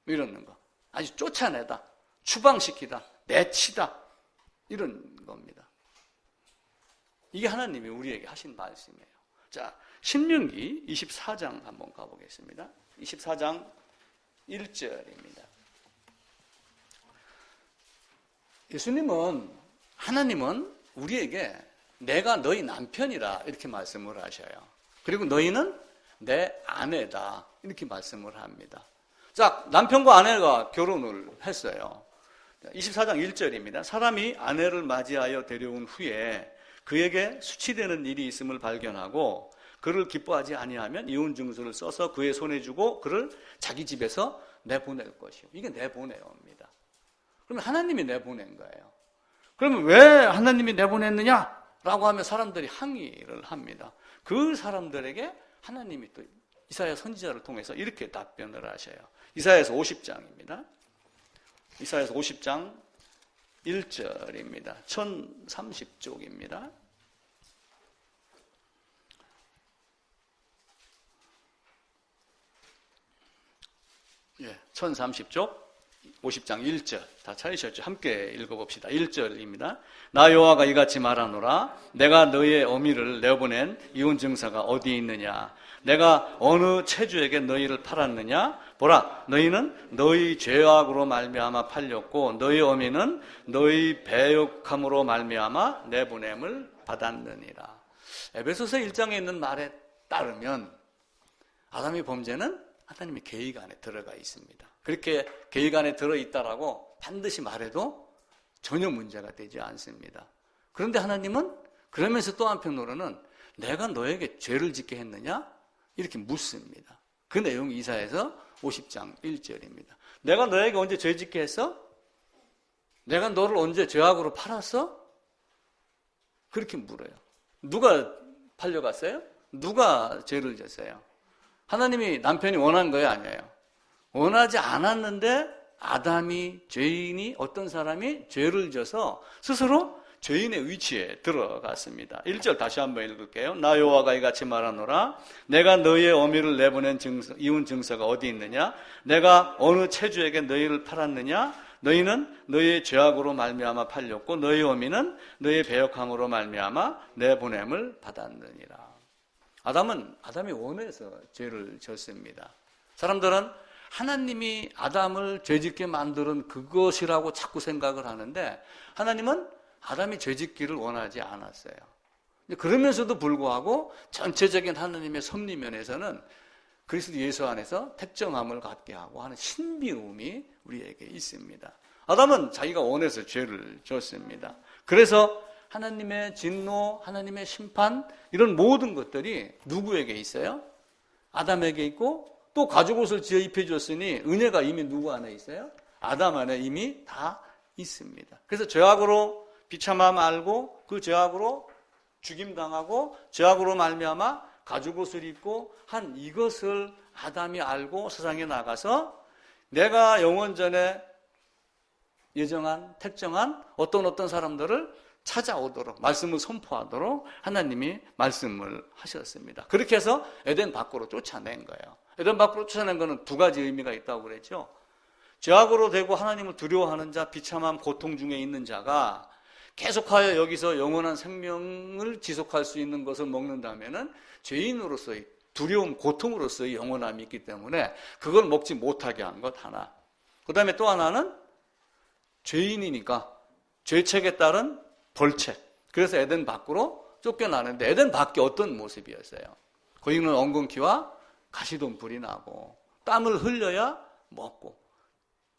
이러는 거. 아주 쫓아내다, 추방시키다, 내치다 이런 겁니다. 이게 하나님이 우리에게 하신 말씀이에요. 자, 신명기 24장 한번 가보겠습니다. 24장 1절입니다. 하나님은 우리에게 내가 너희 남편이라 이렇게 말씀을 하셔요. 그리고 너희는 내 아내다 이렇게 말씀을 합니다. 자, 남편과 아내가 결혼을 했어요. 24장 1절입니다. 사람이 아내를 맞이하여 데려온 후에 그에게 수치되는 일이 있음을 발견하고 그를 기뻐하지 아니하면 이혼 증서를 써서 그의 손에 주고 그를 자기 집에서 내보낼 것이요. 이게 내보내요입니다. 그러면 하나님이 내보낸 거예요. 그러면 왜 하나님이 내보냈느냐라고 하면 사람들이 항의를 합니다. 그 사람들에게 하나님이 또 이사야 선지자를 통해서 이렇게 답변을 하셔요. 이사야서 50장입니다. 이사야서 50장 1절입니다. 1030쪽입니다. 예, 1030쪽 50장 1절 다 찾으셨죠? 함께 읽어봅시다. 1절입니다. 나 여호와가 이같이 말하노라. 내가 너희의 어미를 내보낸 이혼 증서가 어디 있느냐? 내가 어느 체주에게 너희를 팔았느냐? 보라, 너희는 너희 죄악으로 말미암아 팔렸고 너희 어미는 너희 배역함으로 말미암아 내보냄을 받았느니라. 에베소서 1장에 있는 말에 따르면 아담의 범죄는 하나님의 계획 안에 들어가 있습니다. 그렇게 계획 안에 들어있다라고 반드시 말해도 전혀 문제가 되지 않습니다. 그런데 하나님은 그러면서 또 한편으로는 내가 너에게 죄를 짓게 했느냐? 이렇게 묻습니다. 그 내용이 이사야서 50장 1절입니다. 내가 너에게 언제 죄 짓게 했어? 내가 너를 언제 죄악으로 팔았어? 그렇게 물어요. 누가 팔려갔어요? 누가 죄를 졌어요? 하나님이 남편이 원한 거예요? 아니에요? 원하지 않았는데 아담이, 죄인이, 어떤 사람이 죄를 져서 스스로 죄인의 위치에 들어갔습니다. 1절 다시 한번 읽을게요. 나 여호와가 이같이 말하노라. 내가 너희의 어미를 내보낸 이혼 증서가 어디 있느냐? 내가 어느 체주에게 너희를 팔았느냐? 너희는 너희의 죄악으로 말미암아 팔렸고 너희 어미는 너희의 배역함으로 말미암아 내보냄을 받았느니라. 아담이 원해서 죄를 졌습니다. 사람들은 하나님이 아담을 죄짓게 만드는 그것이라고 자꾸 생각을 하는데 하나님은 아담이 죄짓기를 원하지 않았어요. 그러면서도 불구하고 전체적인 하나님의 섭리면에서는 그리스도 예수 안에서 택정함을 갖게 하고 하는 신비로움이 우리에게 있습니다. 아담은 자기가 원해서 죄를 졌습니다. 그래서 하나님의 진노, 하나님의 심판 이런 모든 것들이 누구에게 있어요? 아담에게 있고 또 가죽옷을 지어 입혀줬으니 은혜가 이미 누구 안에 있어요? 아담 안에 이미 다 있습니다. 그래서 죄악으로 비참함 알고 그 죄악으로 죽임당하고 죄악으로 말미암아 가죽옷을 입고 한 이것을 아담이 알고 세상에 나가서 내가 영원전에 예정한 택정한 어떤 사람들을 찾아오도록 말씀을 선포하도록 하나님이 말씀을 하셨습니다. 그렇게 해서 에덴 밖으로 쫓아낸 거예요. 에덴 밖으로 쫓아낸 거는 두 가지 의미가 있다고 그랬죠. 죄악으로 되고 하나님을 두려워하는 자, 비참함, 고통 중에 있는 자가 계속하여 여기서 영원한 생명을 지속할 수 있는 것을 먹는다면은 죄인으로서의 두려움, 고통으로서의 영원함이 있기 때문에 그걸 먹지 못하게 한 것 하나. 그 다음에 또 하나는 죄인이니까 죄책에 따른 벌책. 그래서 에덴 밖으로 쫓겨나는데 에덴 밖이 어떤 모습이었어요? 거기는 엉겅퀴와 가시덤불이 나고 땀을 흘려야 먹고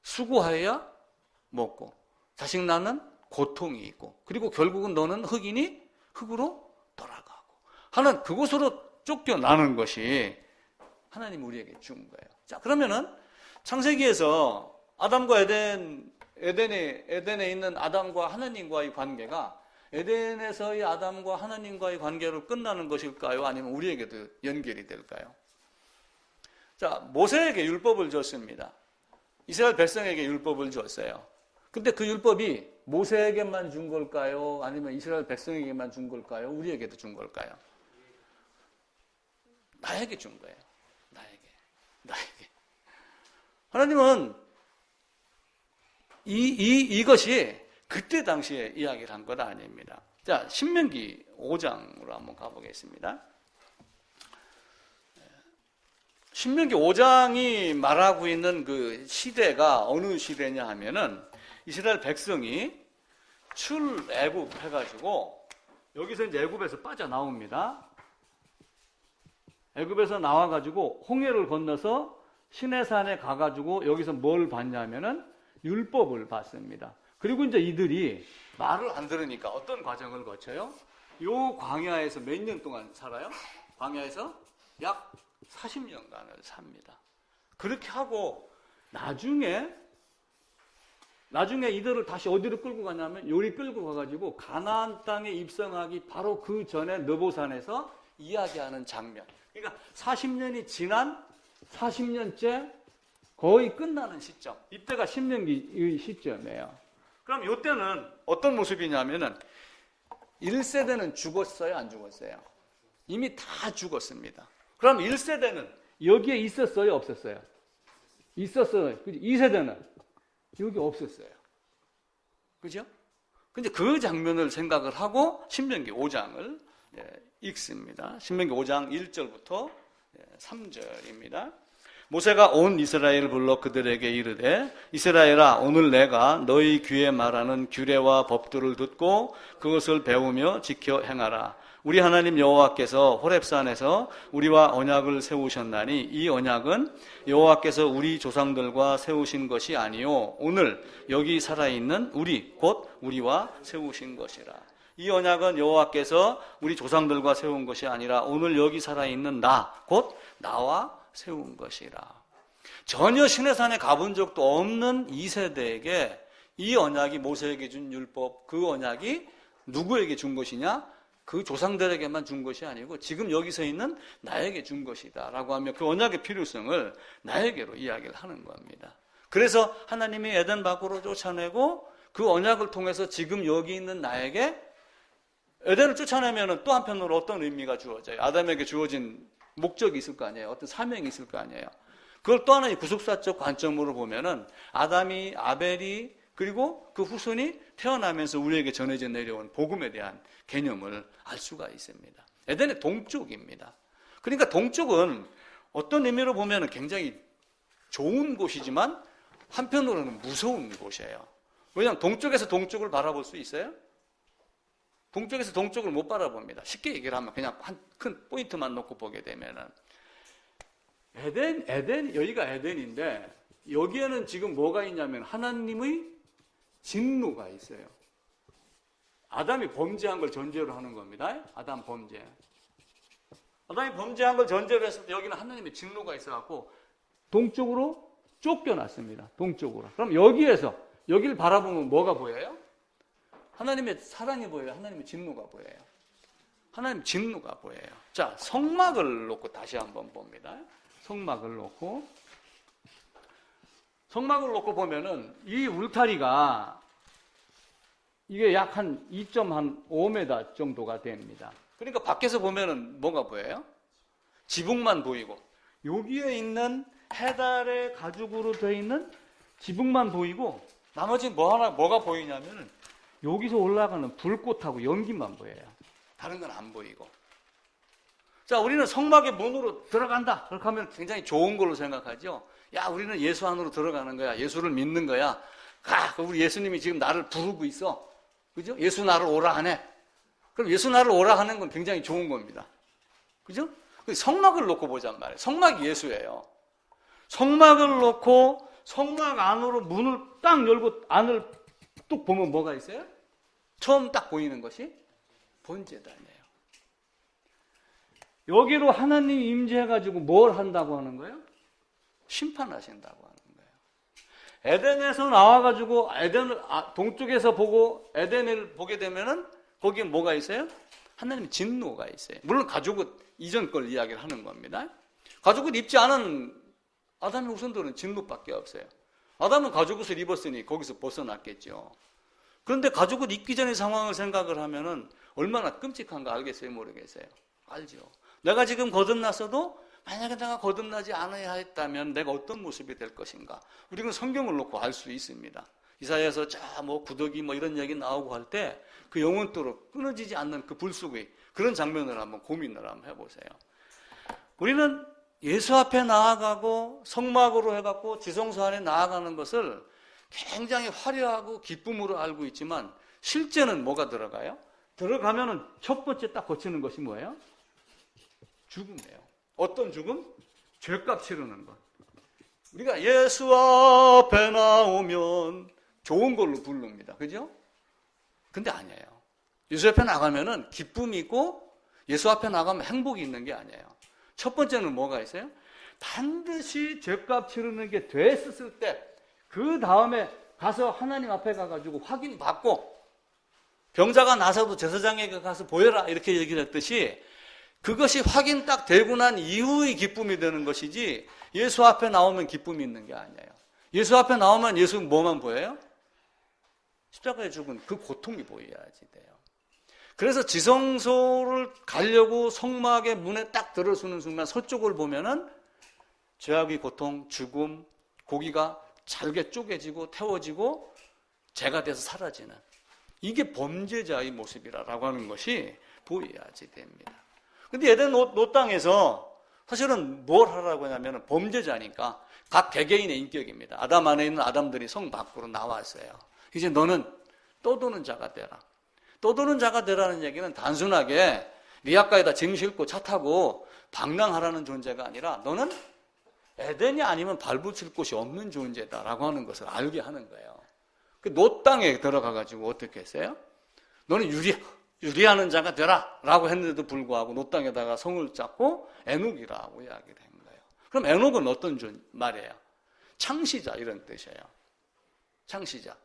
수고해야 먹고 자식 낳는 고통이 있고 그리고 결국은 너는 흙이니 흙으로 돌아가고 하는 그곳으로 쫓겨나는 것이 하나님 우리에게 준 거예요. 자, 그러면은 창세기에서 아담과 에덴에 있는 아담과 하나님과의 관계가 에덴에서의 아담과 하나님과의 관계로 끝나는 것일까요? 아니면 우리에게도 연결이 될까요? 자, 모세에게 율법을 줬습니다. 이스라엘 백성에게 율법을 줬어요. 근데 그 율법이 모세에게만 준 걸까요? 아니면 이스라엘 백성에게만 준 걸까요? 우리에게도 준 걸까요? 나에게 준 거예요. 나에게. 하나님은 이것이 그때 당시에 이야기를 한 것 아닙니다. 자, 신명기 5장으로 한번 가보겠습니다. 신명기 5장이 말하고 있는 그 시대가 어느 시대냐 하면은 이스라엘 백성이 출애굽 해가지고 여기서 이제 애굽에서 빠져나옵니다. 애굽에서 나와가지고 홍해를 건너서 시내산에 가가지고 여기서 뭘 봤냐면은 율법을 받습니다. 그리고 이제 이들이 말을 안 들으니까 어떤 과정을 거쳐요? 요 광야에서 몇 년 동안 살아요? 광야에서 약 40년간을 삽니다. 그렇게 하고 나중에 이들을 다시 어디로 끌고 가냐면 요리 끌고 가가지고 가나안 땅에 입성하기 바로 그 전에 느보산에서 이야기하는 장면. 그러니까 40년이 지난 40년째 거의 끝나는 시점. 이때가 신명기의 시점이에요. 그럼 이때는 어떤 모습이냐면은 1세대는 죽었어요, 안 죽었어요? 이미 다 죽었습니다. 그럼 1세대는 여기에 있었어요, 없었어요? 있었어요. 2세대는 여기 없었어요. 그죠? 근데 그 장면을 생각을 하고 신명기 5장을 읽습니다. 신명기 5장 1절부터 3절입니다. 모세가 온 이스라엘을 불러 그들에게 이르되 이스라엘아 오늘 내가 너희 귀에 말하는 규례와 법들을 듣고 그것을 배우며 지켜 행하라. 우리 하나님 여호와께서 호렙산에서 우리와 언약을 세우셨나니 이 언약은 여호와께서 우리 조상들과 세우신 것이 아니요 오늘 여기 살아있는 우리 곧 우리와 세우신 것이라. 이 언약은 여호와께서 우리 조상들과 세운 것이 아니라 오늘 여기 살아있는 나, 곧 나와 세운 것이라. 전혀 시내산에 가본 적도 없는 2세대에게 이 언약이 모세에게 준 율법, 그 언약이 누구에게 준 것이냐? 그 조상들에게만 준 것이 아니고 지금 여기서 있는 나에게 준 것이다 라고 하며 그 언약의 필요성을 나에게로 이야기를 하는 겁니다. 그래서 하나님이 에덴 밖으로 쫓아내고 그 언약을 통해서 지금 여기 있는 나에게 에덴을 쫓아내면 또 한편으로 어떤 의미가 주어져요? 아담에게 주어진 목적이 있을 거 아니에요? 어떤 사명이 있을 거 아니에요? 그걸 또 하나의 구속사적 관점으로 보면은 아담이, 아벨이, 그리고 그 후손이 태어나면서 우리에게 전해져 내려온 복음에 대한 개념을 알 수가 있습니다. 에덴의 동쪽입니다. 그러니까 동쪽은 어떤 의미로 보면은 굉장히 좋은 곳이지만 한편으로는 무서운 곳이에요. 왜냐하면 동쪽에서 동쪽을 바라볼 수 있어요? 동쪽에서 동쪽을 못 바라봅니다. 쉽게 얘기를 하면 그냥 한 큰 포인트만 놓고 보게 되면은 에덴, 여기가 에덴인데 여기에는 지금 뭐가 있냐면 하나님의 진노가 있어요. 아담이 범죄한 걸 전제로 하는 겁니다. 아담 범죄. 아담이 범죄한 걸 전제로 했을 때 여기는 하나님의 진노가 있어갖고 동쪽으로 쫓겨났습니다. 동쪽으로. 그럼 여기에서 여기를 바라보면 뭐가 보여요? 하나님의 사랑이 보여요? 하나님의 진노가 보여요? 하나님의 진노가 보여요. 자, 성막을 놓고 다시 한번 봅니다. 성막을 놓고 보면은 이 울타리가 이게 약 한 2.5m 정도가 됩니다. 그러니까 밖에서 보면은 뭐가 보여요? 지붕만 보이고 여기에 있는 해달의 가죽으로 되어 있는 지붕만 보이고 나머지는 뭐가 보이냐면은 여기서 올라가는 불꽃하고 연기만 보여요. 다른 건 안 보이고. 자, 우리는 성막의 문으로 들어간다. 그렇게 하면 굉장히 좋은 걸로 생각하죠. 야, 우리는 예수 안으로 들어가는 거야. 예수를 믿는 거야. 우리 예수님이 지금 나를 부르고 있어. 그죠? 예수 나를 오라 하네. 그럼 예수 나를 오라 하는 건 굉장히 좋은 겁니다. 그죠? 성막을 놓고 보잔 말이에요. 성막이 예수예요. 성막을 놓고 성막 안으로 문을 딱 열고 안을 뚝 보면 뭐가 있어요? 처음 딱 보이는 것이 번제단이에요. 여기로 하나님 임재해가지고 뭘 한다고 하는 거예요? 심판하신다고 하는 거예요. 에덴에서 나와가지고 에덴을 동쪽에서 보고 에덴을 보게 되면은 거기에 뭐가 있어요? 하나님의 진노가 있어요. 물론 가죽옷 이전 걸 이야기를 하는 겁니다. 가죽옷 입지 않은 아담의 후손들은 진노밖에 없어요. 아담은 가죽옷을 입었으니 거기서 벗어났겠죠. 그런데 가죽옷 입기 전의 상황을 생각을 하면은 얼마나 끔찍한가 알겠어요? 모르겠어요? 알죠. 내가 지금 거듭났어도 만약에 내가 거듭나지 않아야 했다면 내가 어떤 모습이 될 것인가? 우리는 성경을 놓고 알 수 있습니다. 이사야에서 구더기 이런 얘기 나오고 할 때 그 영원토록 끊어지지 않는 그 불 속의 그런 장면을 한번 고민을 한번 해보세요. 우리는 예수 앞에 나아가고 성막으로 해갖고 지성소 안에 나아가는 것을 굉장히 화려하고 기쁨으로 알고 있지만 실제는 뭐가 들어가요? 들어가면은 첫 번째 딱 거치는 것이 뭐예요? 죽음이에요. 어떤 죽음? 죄값 치르는 것. 우리가 예수 앞에 나오면 좋은 걸로 부릅니다. 그죠? 근데 아니에요. 예수 앞에 나가면은 기쁨이 있고 예수 앞에 나가면 행복이 있는 게 아니에요. 첫 번째는 뭐가 있어요? 반드시 죄값 치르는 게 됐을 때 그 다음에 가서 하나님 앞에 가가지고 확인받고 병자가 나서도 제사장에게 가서 보여라 이렇게 얘기를 했듯이 그것이 확인 딱 되고 난 이후의 기쁨이 되는 것이지 예수 앞에 나오면 기쁨이 있는 게 아니에요. 예수 앞에 나오면 예수 뭐만 보여요? 십자가에 죽은 그 고통이 보여야지 돼요. 그래서 지성소를 가려고 성막의 문에 딱 들어서는 순간 서쪽을 보면은 죄악의 고통, 죽음, 고기가 잘게 쪼개지고 태워지고 죄가 돼서 사라지는 이게 범죄자의 모습이라고 하는 것이 보여야지 됩니다. 근데 에덴 노 땅에서 사실은 뭘 하라고 하냐면 범죄자니까 각 개개인의 인격입니다. 아담 안에 있는 아담들이 성 밖으로 나왔어요. 이제 너는 떠도는 자가 되라. 떠도는 자가 되라는 얘기는 단순하게 리아카에다 짐 싣고 차 타고 방랑하라는 존재가 아니라 너는 에덴이 아니면 발붙일 곳이 없는 존재다라고 하는 것을 알게 하는 거예요. 그 노 땅에 들어가가지고 어떻게 했어요? 너는 유리하는 자가 되라 라고 했는데도 불구하고 노 땅에다가 성을 쌓고 에녹이라고 이야기를 한 거예요. 그럼 에녹은 어떤 말이에요? 창시자 이런 뜻이에요. 창시자.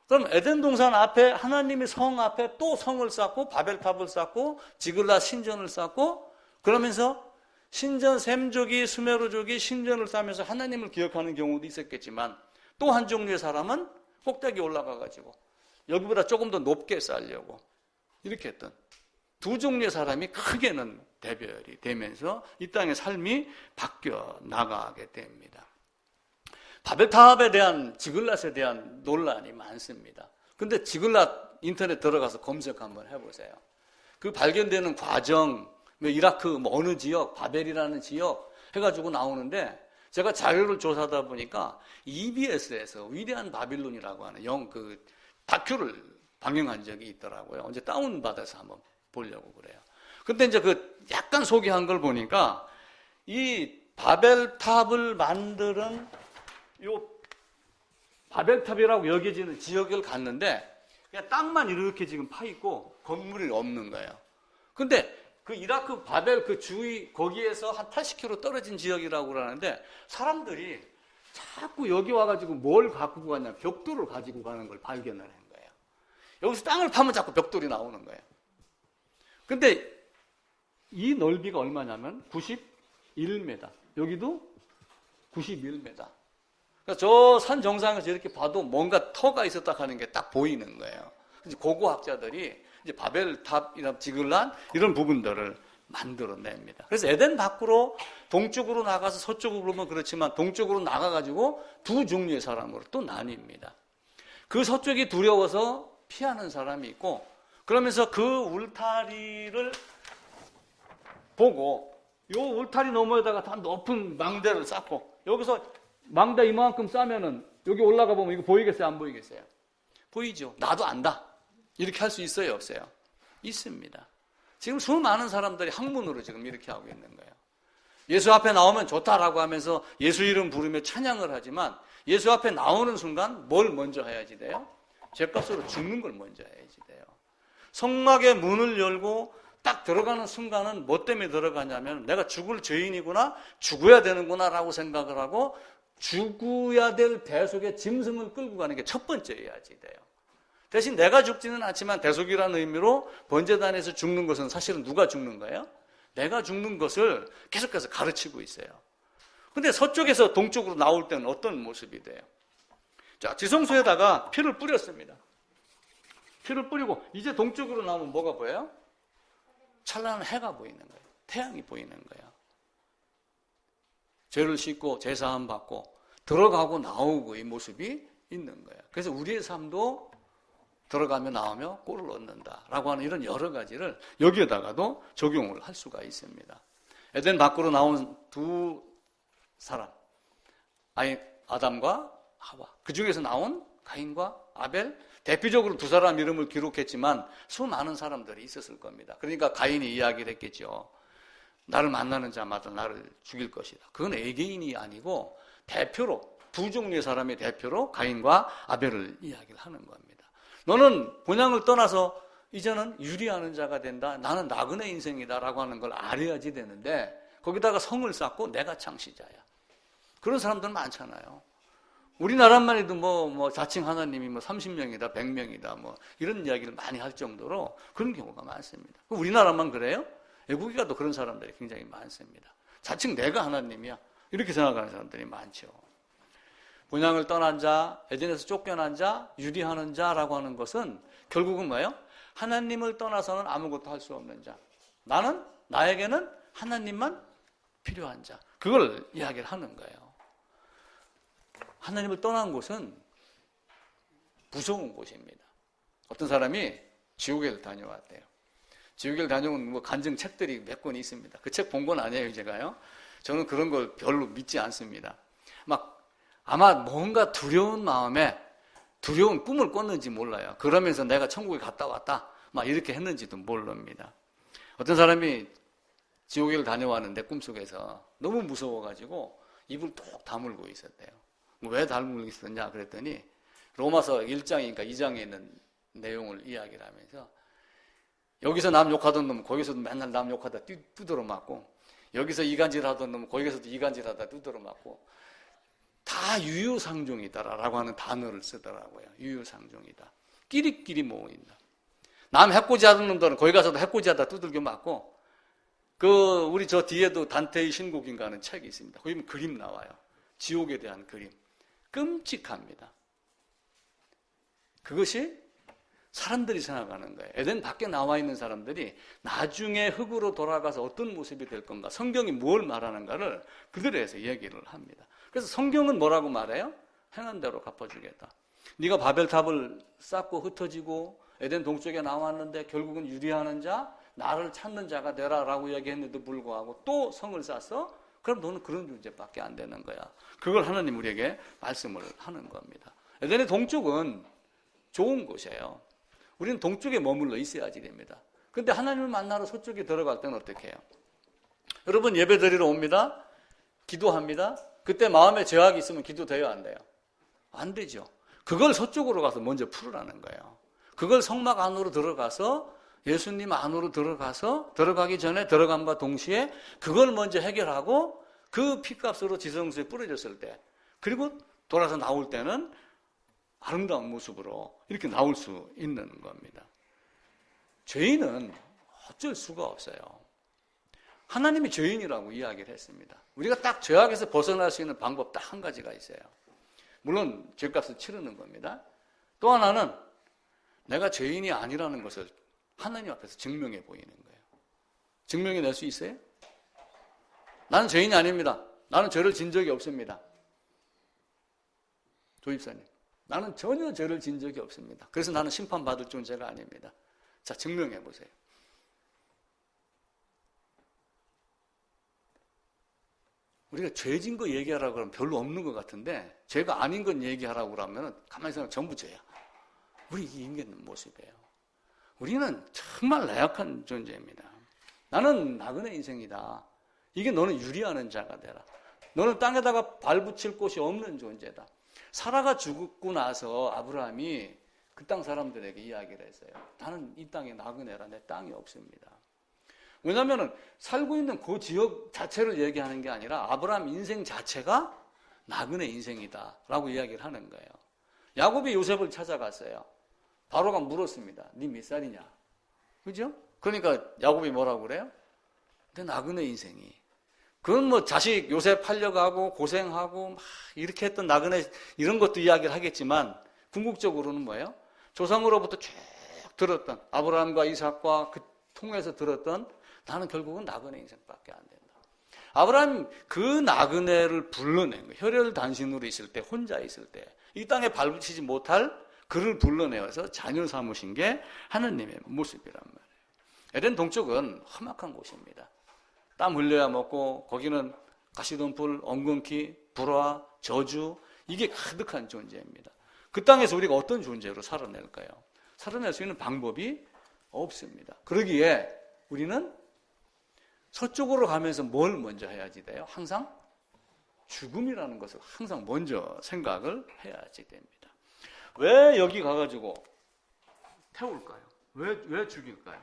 그럼 에덴 동산 앞에 하나님의 성 앞에 또 성을 쌓고 바벨탑을 쌓고 지글랏 신전을 쌓고 그러면서 신전 셈족이 수메르족이 신전을 쌓으면서 하나님을 기억하는 경우도 있었겠지만 또 한 종류의 사람은 꼭대기 올라가 가지고 여기보다 조금 더 높게 쌓으려고 이렇게 했던 두 종류의 사람이 크게는 대별이 되면서 이 땅의 삶이 바뀌어 나가게 됩니다. 바벨탑에 대한 지글랏에 대한 논란이 많습니다. 근데 지글랏 인터넷 들어가서 검색 한번 해보세요. 그 발견되는 과정, 이라크 어느 지역, 바벨이라는 지역 해가지고 나오는데 제가 자료를 조사하다 보니까 EBS에서 위대한 바빌론이라고 하는 그 다큐를 방영한 적이 있더라고요. 언제 다운받아서 한번 보려고 그래요. 근데 이제 그 약간 소개한 걸 보니까 이 바벨탑을 만드는 요 바벨탑이라고 여겨지는 지역을 갔는데 그냥 땅만 이렇게 지금 파 있고 건물이 없는 거예요. 근데 그 이라크 바벨 그 주위 거기에서 한 80km 떨어진 지역이라고 그러는데 사람들이 자꾸 여기 와가지고 뭘 갖고 가냐 벽돌을 가지고 가는 걸 발견을 한 거예요. 여기서 땅을 파면 자꾸 벽돌이 나오는 거예요. 근데 이 넓이가 얼마냐면 91m. 여기도 91m. 그러니까 저 산 정상에서 이렇게 봐도 뭔가 터가 있었다 하는 게 딱 보이는 거예요. 이제 고고학자들이 이제 바벨탑이나 지글란 이런 부분들을 만들어냅니다. 그래서 에덴 밖으로 동쪽으로 나가서 서쪽으로 보면 그렇지만 동쪽으로 나가가지고 두 종류의 사람으로 또 나뉩니다. 그 서쪽이 두려워서 피하는 사람이 있고 그러면서 그 울타리를 보고 요 울타리 너머에다가 다 높은 망대를 쌓고 여기서 망대 이만큼 쌓으면은 여기 올라가 보면 이거 보이겠어요? 안 보이겠어요? 보이죠? 나도 안다. 이렇게 할 수 있어요? 없어요? 있습니다. 지금 수많은 사람들이 학문으로 지금 이렇게 하고 있는 거예요. 예수 앞에 나오면 좋다라고 하면서 예수 이름 부르며 찬양을 하지만 예수 앞에 나오는 순간 뭘 먼저 해야지 돼요? 죗값으로 죽는 걸 먼저 해야지 돼요. 성막의 문을 열고 딱 들어가는 순간은 뭐 때문에 들어가냐면 내가 죽을 죄인이구나, 죽어야 되는구나 라고 생각을 하고 죽어야 될 대속의 짐승을 끌고 가는 게 첫 번째여야지 돼요. 대신 내가 죽지는 않지만 대속이라는 의미로 번제단에서 죽는 것은 사실은 누가 죽는 거예요? 내가 죽는 것을 계속해서 가르치고 있어요. 근데 서쪽에서 동쪽으로 나올 때는 어떤 모습이 돼요? 자, 지성소에다가 피를 뿌렸습니다. 피를 뿌리고 이제 동쪽으로 나오면 뭐가 보여요? 찬란한 해가 보이는 거예요. 태양이 보이는 거예요. 죄를 씻고 제사함 받고 들어가고 나오고 이 모습이 있는 거예요. 그래서 우리의 삶도 들어가며 나오며 꼴을 얻는다라고 하는 이런 여러 가지를 여기에다가도 적용을 할 수가 있습니다. 에덴 밖으로 나온 두 사람, 아담과 하와, 그 중에서 나온 가인과 아벨, 대표적으로 두 사람 이름을 기록했지만 수많은 사람들이 있었을 겁니다. 그러니까 가인이 이야기를 했겠죠. 나를 만나는 자마다 나를 죽일 것이다. 그건 외계인이 아니고 대표로 두 종류의 사람의 대표로 가인과 아벨을 이야기를 하는 겁니다. 너는 본향을 떠나서 이제는 유리하는 자가 된다. 나는 나그네 인생이다라고 하는 걸 알아야지 되는데 거기다가 성을 쌓고 내가 창시자야. 그런 사람들 많잖아요. 우리나라만 해도 자칭 하나님이 30명이다, 100명이다, 이런 이야기를 많이 할 정도로 그런 경우가 많습니다. 우리나라만 그래요? 외국에 가도 그런 사람들이 굉장히 많습니다. 자칭 내가 하나님이야. 이렇게 생각하는 사람들이 많죠. 본향을 떠난 자, 에덴에서 쫓겨난 자, 유리하는 자라고 하는 것은 결국은 뭐예요? 하나님을 떠나서는 아무것도 할 수 없는 자. 나에게는 하나님만 필요한 자. 그걸 이야기를 하는 거예요. 하나님을 떠난 곳은 무서운 곳입니다. 어떤 사람이 지옥에 다녀왔대요. 지옥에 다녀온 간증 책들이 몇 권 있습니다. 그 책 본 건 아니에요, 제가요. 저는 그런 걸 별로 믿지 않습니다. 아마 뭔가 두려운 마음에 두려운 꿈을 꿨는지 몰라요. 그러면서 내가 천국에 갔다 왔다, 이렇게 했는지도 모릅니다. 어떤 사람이 지옥에 다녀왔는데 꿈속에서 너무 무서워가지고 입을 톡 다물고 있었대요. 왜 다물고 있었냐 그랬더니 로마서 1장이니까 2장에 있는 내용을 이야기를 하면서 여기서 남 욕하던 놈 거기서도 맨날 남 욕하다 두드러 맞고, 여기서 이간질 하던 놈 거기서도 이간질 하다 두드러 맞고, 다 유유상종이다라고 하는 단어를 쓰더라고요. 유유상종이다. 끼리끼리 모인다. 남 해코지 하던 놈들은 거기 가서도 해코지 하다 두들겨 맞고, 우리 저 뒤에도 단테의 신곡인가 하는 책이 있습니다. 거기 보면 그림 나와요. 지옥에 대한 그림. 끔찍합니다. 그것이 사람들이 생각하는 거예요. 에덴 밖에 나와 있는 사람들이 나중에 흙으로 돌아가서 어떤 모습이 될 건가, 성경이 뭘 말하는가를 그들에서 얘기를 합니다. 그래서 성경은 뭐라고 말해요? 행한 대로 갚아주겠다. 네가 바벨탑을 쌓고 흩어지고 에덴 동쪽에 나왔는데 결국은 유리하는 자, 나를 찾는 자가 되라라고 얘기했는데도 불구하고 또 성을 쌓았어? 그럼 너는 그런 존재밖에 안 되는 거야. 그걸 하나님 우리에게 말씀을 하는 겁니다. 에덴의 동쪽은 좋은 곳이에요. 우리는 동쪽에 머물러 있어야지 됩니다. 그런데 하나님을 만나러 서쪽에 들어갈 때는 어떻게 해요? 여러분 예배 드리러 옵니다. 기도합니다. 그때 마음에 제약이 있으면 기도돼요, 안 돼요? 안 되죠. 그걸 서쪽으로 가서 먼저 풀으라는 거예요. 그걸 성막 안으로 들어가서, 예수님 안으로 들어가기 전에 들어감과 동시에 그걸 먼저 해결하고 그 피값으로 지성소에 뿌려졌을 때, 그리고 돌아서 나올 때는 아름다운 모습으로 이렇게 나올 수 있는 겁니다. 죄인은 어쩔 수가 없어요. 하나님이 죄인이라고 이야기를 했습니다. 우리가 딱 죄악에서 벗어날 수 있는 방법 딱 한 가지가 있어요. 물론 죄값을 치르는 겁니다. 또 하나는 내가 죄인이 아니라는 것을 하나님 앞에서 증명해 보이는 거예요. 증명해 낼 수 있어요? 나는 죄인이 아닙니다. 나는 죄를 진 적이 없습니다. 조입사님, 나는 전혀 죄를 진 적이 없습니다. 그래서 나는 심판받을 존재가 아닙니다. 자, 증명해 보세요. 우리가 죄진 거 얘기하라고 하면 별로 없는 것 같은데, 죄가 아닌 건 얘기하라고 그러면 가만히 생각하면 전부 죄야. 우리 인간 모습이에요. 우리는 정말 나약한 존재입니다. 나는 나그네 인생이다. 이게 너는 유리하는 자가 되라. 너는 땅에다가 발붙일 곳이 없는 존재다. 사라가 죽고 나서 아브라함이 그 땅 사람들에게 이야기를 했어요. 나는 이 땅에 나그네라. 내 땅이 없습니다. 왜냐하면 살고 있는 그 지역 자체를 얘기하는 게 아니라 아브라함 인생 자체가 나그네 인생이다 라고 이야기를 하는 거예요. 야곱이 요셉을 찾아갔어요. 바로가 물었습니다. 네 몇 살이냐? 그죠? 그러니까 야곱이 뭐라고 그래요? 내 나그네 인생이. 그건 뭐 자식 요셉 팔려가고 고생하고 막 이렇게 했던 나그네 이런 것도 이야기를 하겠지만, 궁극적으로는 뭐예요? 조상으로부터 쭉 들었던, 아브라함과 이삭과 그 통해서 들었던, 나는 결국은 나그네 인생밖에 안 된다. 아브라함 그 나그네를 불러낸 거예요. 혈혈단신으로 있을 때, 혼자 있을 때 이 땅에 발붙이지 못할 그를 불러내어서 자녀 삼으신 게 하나님의 모습이란 말이에요. 에덴 동쪽은 험악한 곳입니다. 땀 흘려야 먹고, 거기는 가시덤불, 엉겅퀴, 불화, 저주, 이게 가득한 존재입니다. 그 땅에서 우리가 어떤 존재로 살아낼까요? 살아낼 수 있는 방법이 없습니다. 그러기에 우리는 서쪽으로 가면서 뭘 먼저 해야지 돼요? 항상 죽음이라는 것을 항상 먼저 생각을 해야지 됩니다. 왜 여기 가가지고 태울까요? 왜 죽일까요?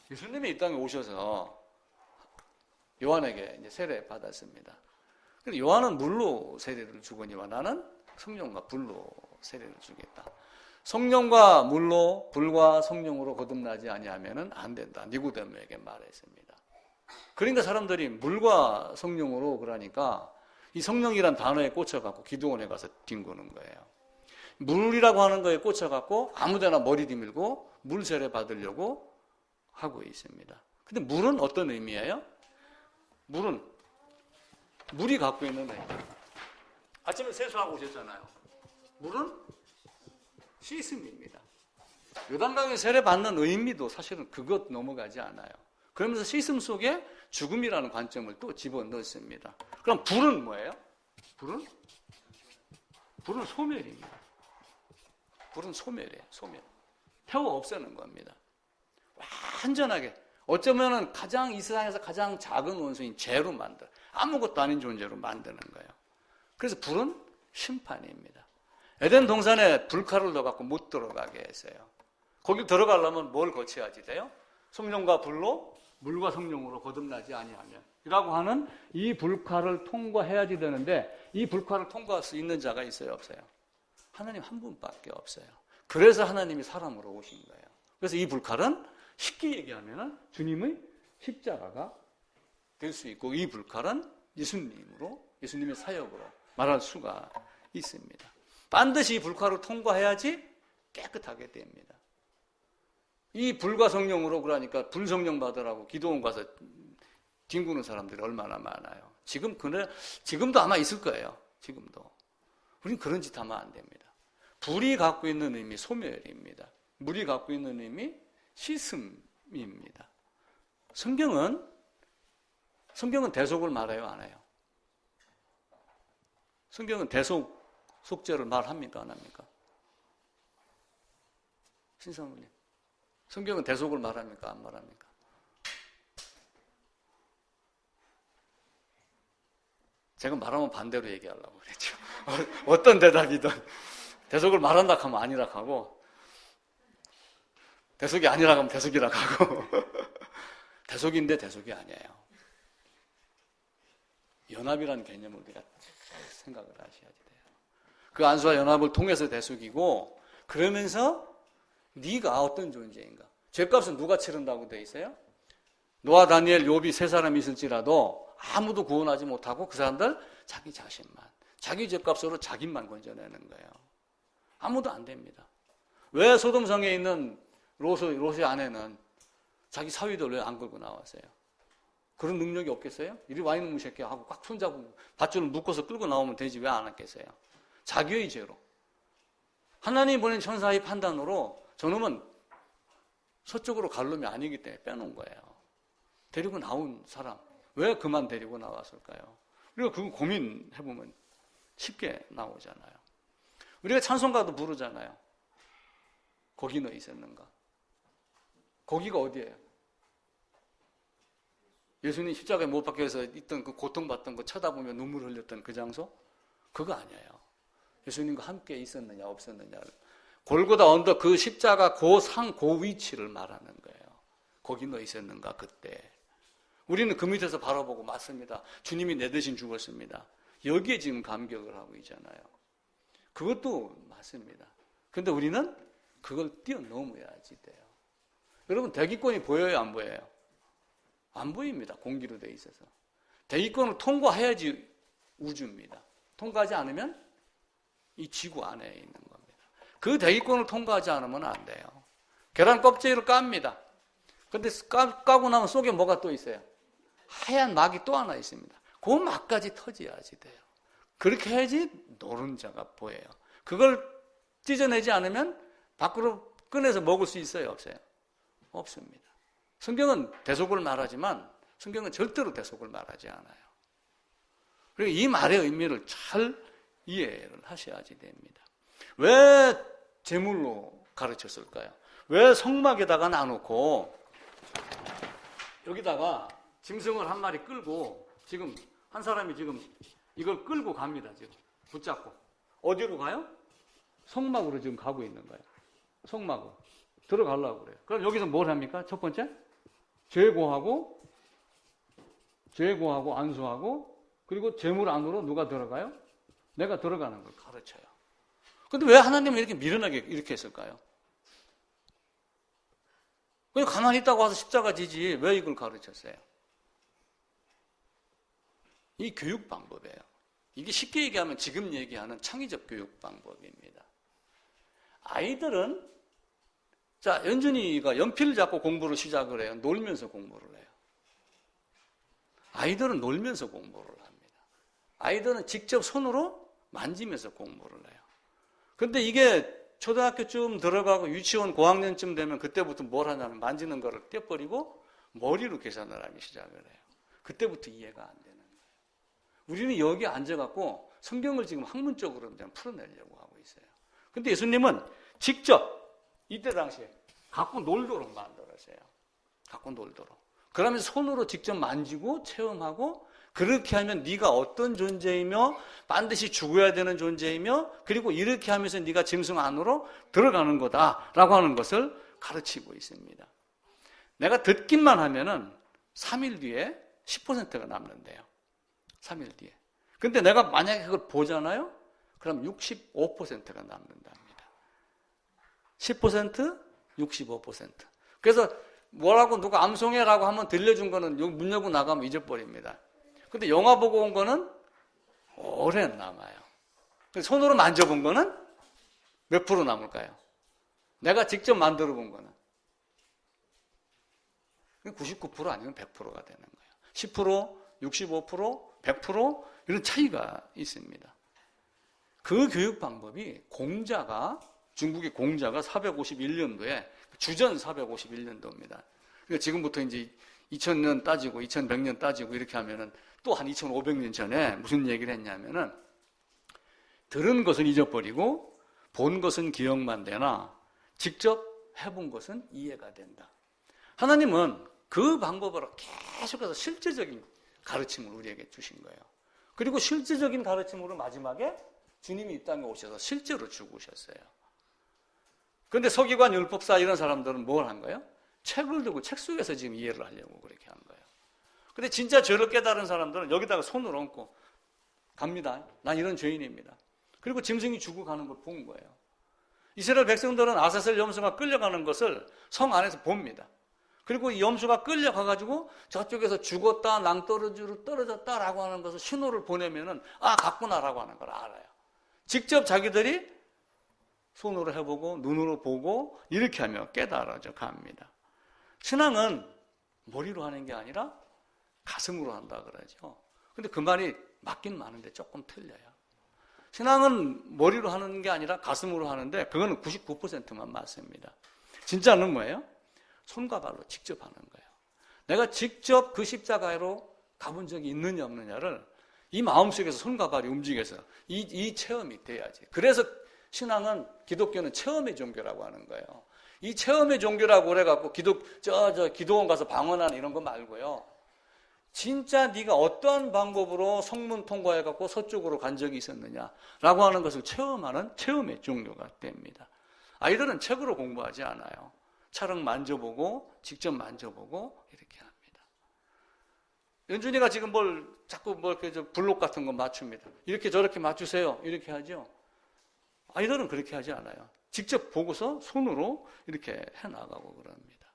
예수님이 이 땅에 오셔서 요한에게 이제 세례 받았습니다. 근데 요한은 물로 세례를 주거니와 나는 성령과 불로 세례를 주겠다. 성령과 물로, 불과 성령으로 거듭나지 아니하면은 안 된다. 니고데모에게 말했습니다. 그러니까 사람들이 물과 성령으로 그러니까 이 성령이란 단어에 꽂혀갖고 기도원에 가서 뒹구는 거예요. 물이라고 하는 거에 꽂혀갖고 아무데나 머리 디밀고 물 세례 받으려고 하고 있습니다. 근데 물은 어떤 의미예요? 물은 물이 갖고 있는 의미. 아침에 세수하고 오셨잖아요. 물은 씻음입니다. 요단강에 세례 받는 의미도 사실은 그것 넘어가지 않아요. 그러면서 씻음 속에 죽음이라는 관점을 또 집어넣습니다. 그럼 불은 뭐예요? 불은 소멸입니다. 불은 소멸이에요. 소멸. 태워 없애는 겁니다. 완전하게. 어쩌면은 가장 이 세상에서 가장 작은 원소인 죄로 만들어. 아무것도 아닌 존재로 만드는 거예요. 그래서 불은 심판입니다. 에덴 동산에 불칼을 넣어갖고 못 들어가게 했어요. 거기 들어가려면 뭘 거쳐야지 돼요? 성령과 불로, 물과 성령으로 거듭나지 아니하면 이라고 하는 이 불칼을 통과해야지 되는데, 이 불칼을 통과할 수 있는 자가 있어요, 없어요? 하나님 한 분밖에 없어요. 그래서 하나님이 사람으로 오신 거예요. 그래서 이 불칼은 쉽게 얘기하면 주님의 십자가가 될 수 있고, 이 불칼은 예수님의 사역으로 말할 수가 있습니다. 반드시 이 불칼을 통과해야지 깨끗하게 됩니다. 이 불과 성령으로, 그러니까 불성령 받으라고 기도원 가서 뒹구는 사람들이 얼마나 많아요. 지금도 아마 있을 거예요. 지금도. 우리는 그런 짓 하면 안 됩니다. 불이 갖고 있는 의미 소멸입니다. 물이 갖고 있는 의미 씻음입니다. 성경은 대속을 말해요, 안 해요? 성경은 속죄를 말합니까, 안 합니까? 신사모님, 성경은 대속을 말합니까, 안 말합니까? 제가 말하면 반대로 얘기하려고 그랬죠. 어떤 대답이든 대속을 말한다 하면 아니라 하고, 대속이 아니라 하면 대속이라 하고, 대속인데 대속이 아니에요. 연합이라는 개념을 우리가 생각을 하셔야지 돼요. 그 안수와 연합을 통해서 대속이고, 그러면서 네가 어떤 존재인가? 죄값은 누가 치른다고 돼 있어요? 노아, 다니엘, 욥이 세 사람이 있을지라도 아무도 구원하지 못하고 그 사람들 자기 자신만, 자기 죄값으로 자기만 건져내는 거예요. 아무도 안 됩니다. 왜 소돔성에 있는 롯의 아내는 자기 사위들 왜 안 걸고 나왔어요? 그런 능력이 없겠어요? 이리 와 이놈의 새끼야 하고 꽉 손잡고 밧줄을 묶어서 끌고 나오면 되지 왜 안 왔겠어요? 자기의 죄로. 하나님이 보낸 천사의 판단으로 저놈은 서쪽으로 갈 놈이 아니기 때문에 빼놓은 거예요. 데리고 나온 사람, 왜 그만 데리고 나왔을까요? 우리가 그거 고민해보면 쉽게 나오잖아요. 우리가 찬송가도 부르잖아요. 거기 너 있었는가? 거기가 어디예요? 예수님 십자가에 못 박혀서 있던 그 고통받던 거 쳐다보며 눈물 흘렸던 그 장소? 그거 아니에요. 예수님과 함께 있었느냐 없었느냐를, 골고다 언덕 그 십자가 그 위치를 말하는 거예요. 거기 너 있었는가 그때. 우리는 그 밑에서 바라보고 맞습니다. 주님이 내 대신 죽었습니다. 여기에 지금 감격을 하고 있잖아요. 그것도 맞습니다. 근데 우리는 그걸 뛰어넘어야지 돼요. 여러분, 대기권이 보여요, 안 보여요? 안 보입니다. 공기로 돼 있어서. 대기권을 통과해야지 우주입니다. 통과하지 않으면 이 지구 안에 있는 겁니다. 그 대기권을 통과하지 않으면 안 돼요. 계란 껍질을 깝니다. 근데 까고 나면 속에 뭐가 또 있어요? 하얀 막이 또 하나 있습니다. 그 막까지 터져야지 돼요. 그렇게 해야지 노른자가 보여요. 그걸 찢어내지 않으면 밖으로 꺼내서 먹을 수 있어요, 없어요? 없습니다. 성경은 대속을 말하지만 성경은 절대로 대속을 말하지 않아요. 그리고 이 말의 의미를 잘 이해를 하셔야지 됩니다. 왜 제물로 가르쳤을까요? 왜 성막에다가 놔놓고 여기다가 짐승을 한 마리 끌고, 지금 한 사람이 지금 이걸 끌고 갑니다. 지금 붙잡고 어디로 가요? 성막으로 지금 가고 있는 거예요. 성막으로 들어가려고 그래요. 그럼 여기서 뭘 합니까? 첫 번째, 제고하고 안수하고, 그리고 제물 안으로 누가 들어가요? 내가 들어가는 걸 가르쳐요. 근데 왜 하나님은 이렇게 미련하게 이렇게 했을까요? 그냥 가만히 있다고 와서 십자가 지지 왜 이걸 가르쳤어요? 이 교육 방법이에요. 이게 쉽게 얘기하면 지금 얘기하는 창의적 교육 방법입니다. 아이들은, 자, 연준이가 연필을 잡고 공부를 시작을 해요? 놀면서 공부를 해요? 아이들은 놀면서 공부를 합니다. 아이들은 직접 손으로 만지면서 공부를 해요. 근데 이게 초등학교쯤 들어가고 유치원 고학년쯤 되면 그때부터 뭘 하냐면 만지는 거를 떼버리고 머리로 계산을 하기 시작을 해요. 그때부터 이해가 안 되는 거예요. 우리는 여기 앉아갖고 성경을 지금 학문적으로 그냥 풀어내려고 하고 있어요. 근데 예수님은 직접 이때 당시에 갖고 놀도록 만들었어요. 갖고 놀도록. 그러면서 손으로 직접 만지고 체험하고, 그렇게 하면 네가 어떤 존재이며 반드시 죽어야 되는 존재이며, 그리고 이렇게 하면서 네가 짐승 안으로 들어가는 거다라고 하는 것을 가르치고 있습니다. 내가 듣기만 하면은 3일 뒤에 10%가 남는데요. 3일 뒤에. 근데 내가 만약에 그걸 보잖아요? 그럼 65%가 남는답니다. 10%, 65%. 그래서 뭐라고 누가 암송해라고 한번 들려준 거는 문 열고 나가면 잊어버립니다. 근데 영화 보고 온 거는 오래 남아요. 손으로 만져본 거는 몇 프로 남을까요? 내가 직접 만들어 본 거는 99% 아니면 100%가 되는 거예요. 10%, 65%, 100% 이런 차이가 있습니다. 그 교육 방법이 중국의 공자가 451년도에 주전 451년도입니다. 그러니까 지금부터 이제 2000년 따지고 2100년 따지고 이렇게 하면은 또 한 2500년 전에 무슨 얘기를 했냐면은 들은 것은 잊어버리고 본 것은 기억만 되나 직접 해본 것은 이해가 된다. 하나님은 그 방법으로 계속해서 실제적인 가르침을 우리에게 주신 거예요. 그리고 실제적인 가르침으로 마지막에 주님이 이 땅에 오셔서 실제로 죽으셨어요. 그런데 서기관 율법사 이런 사람들은 뭘 한 거예요? 책을 들고 책 속에서 지금 이해를 하려고 그렇게 한 거예요. 근데 진짜 죄를 깨달은 사람들은 여기다가 손을 얹고 갑니다. 난 이런 죄인입니다. 그리고 짐승이 죽어가는 걸 본 거예요. 이스라엘 백성들은 아사셀 염소가 끌려가는 것을 성 안에서 봅니다. 그리고 이 염소가 끌려가가지고 저쪽에서 죽었다, 낭떠러지로 떨어졌다라고 하는 것을 신호를 보내면은 갔구나라고 하는 걸 알아요. 직접 자기들이 손으로 해보고 눈으로 보고 이렇게 하며 깨달아져 갑니다. 신앙은 머리로 하는 게 아니라 가슴으로 한다 그러죠. 근데 그 말이 맞긴 맞는데 조금 틀려요. 신앙은 머리로 하는 게 아니라 가슴으로 하는데 그거는 99%만 맞습니다. 진짜는 뭐예요? 손과 발로 직접 하는 거예요. 내가 직접 그 십자가로 가본 적이 있느냐 없느냐를 이 마음속에서 손과 발이 움직여서 이 체험이 돼야지. 그래서 신앙은 기독교는 체험의 종교라고 하는 거예요. 이 체험의 종교라고 그래갖고 기도원 가서 방언하는 이런 거 말고요. 진짜 네가 어떠한 방법으로 성문 통과해갖고 서쪽으로 간 적이 있었느냐라고 하는 것을 체험하는 체험의 종교가 됩니다. 아이들은 책으로 공부하지 않아요. 차를 만져보고 직접 만져보고 이렇게 합니다. 연준이가 지금 자꾸 이렇게 블록 같은 거 맞춥니다. 이렇게 저렇게 맞추세요. 이렇게 하죠. 아이들은 그렇게 하지 않아요. 직접 보고서 손으로 이렇게 해나가고 그럽니다.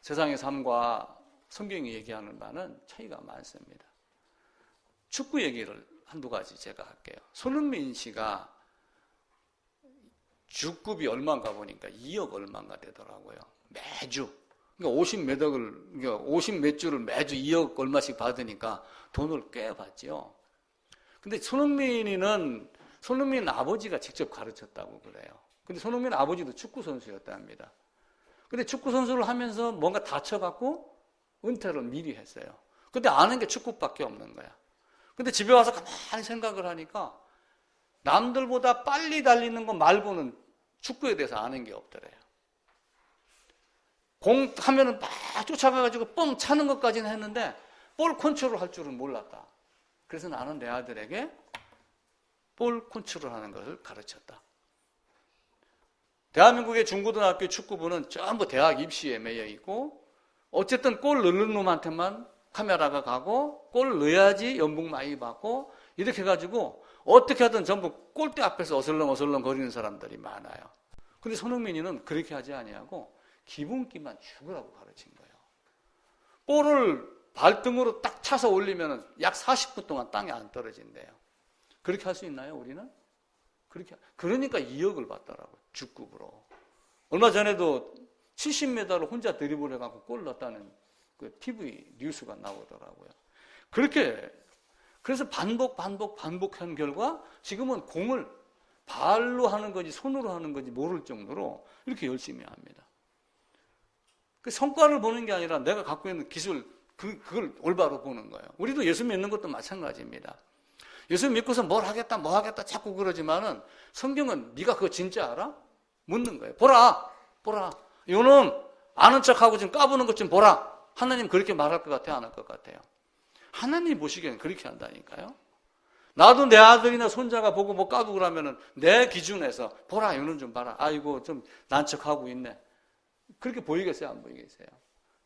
세상의 삶과 성경이 얘기하는 바는 차이가 많습니다. 축구 얘기를 한두 가지 제가 할게요. 손흥민 씨가 주급이 얼마인가 보니까 2억 얼마인가 되더라고요. 매주. 그러니까 50몇 주를 매주 2억 얼마씩 받으니까 돈을 꽤 받죠. 근데 손흥민 아버지가 직접 가르쳤다고 그래요. 근데 손흥민 아버지도 축구 선수였답니다. 근데 축구 선수를 하면서 뭔가 다쳐갖고 은퇴를 미리 했어요. 근데 아는 게 축구밖에 없는 거야. 근데 집에 와서 가만히 생각을 하니까 남들보다 빨리 달리는 거 말고는 축구에 대해서 아는 게 없더래요. 공 하면은 막 쫓아가가지고 뻥 차는 것까지는 했는데 볼 컨트롤 할 줄은 몰랐다. 그래서 나는 내 아들에게 볼 컨트롤 하는 것을 가르쳤다. 대한민국의 중고등학교 축구부는 전부 대학 입시에 매여 있고 어쨌든 골 넣는 놈한테만 카메라가 가고 골 넣어야지 연봉 많이 받고 이렇게 해가지고 어떻게 하든 전부 골대 앞에서 어슬렁어슬렁 거리는 사람들이 많아요. 근데 손흥민이는 그렇게 하지 아니하고 기본기만 죽으라고 가르친 거예요. 볼을 발등으로 딱 차서 올리면 약 40분 동안 땅에 안 떨어진대요. 그렇게 할 수 있나요, 우리는? 그러니까 2억을 받더라고요, 주급으로. 얼마 전에도 70m를 혼자 드리블 해갖고 골 넣었다는 그 TV 뉴스가 나오더라고요. 그래서 반복한 결과 지금은 공을 발로 하는 건지 손으로 하는 건지 모를 정도로 이렇게 열심히 합니다. 그 성과를 보는 게 아니라 내가 갖고 있는 기술, 그걸 올바로 보는 거예요. 우리도 예수 믿는 것도 마찬가지입니다. 예수 믿고서 뭐 하겠다 자꾸 그러지만은 성경은 네가 그거 진짜 알아? 묻는 거예요. 보라. 이놈 아는 척하고 지금 까부는 것 좀 보라. 하나님 그렇게 말할 것 같아요? 안 할 것 같아요? 하나님 보시기에는 그렇게 한다니까요. 나도 내 아들이나 손자가 보고 뭐 까부고 그러면은 내 기준에서 보라, 이놈 좀 봐라. 아이고 좀 난척하고 있네. 그렇게 보이겠어요? 안 보이겠어요?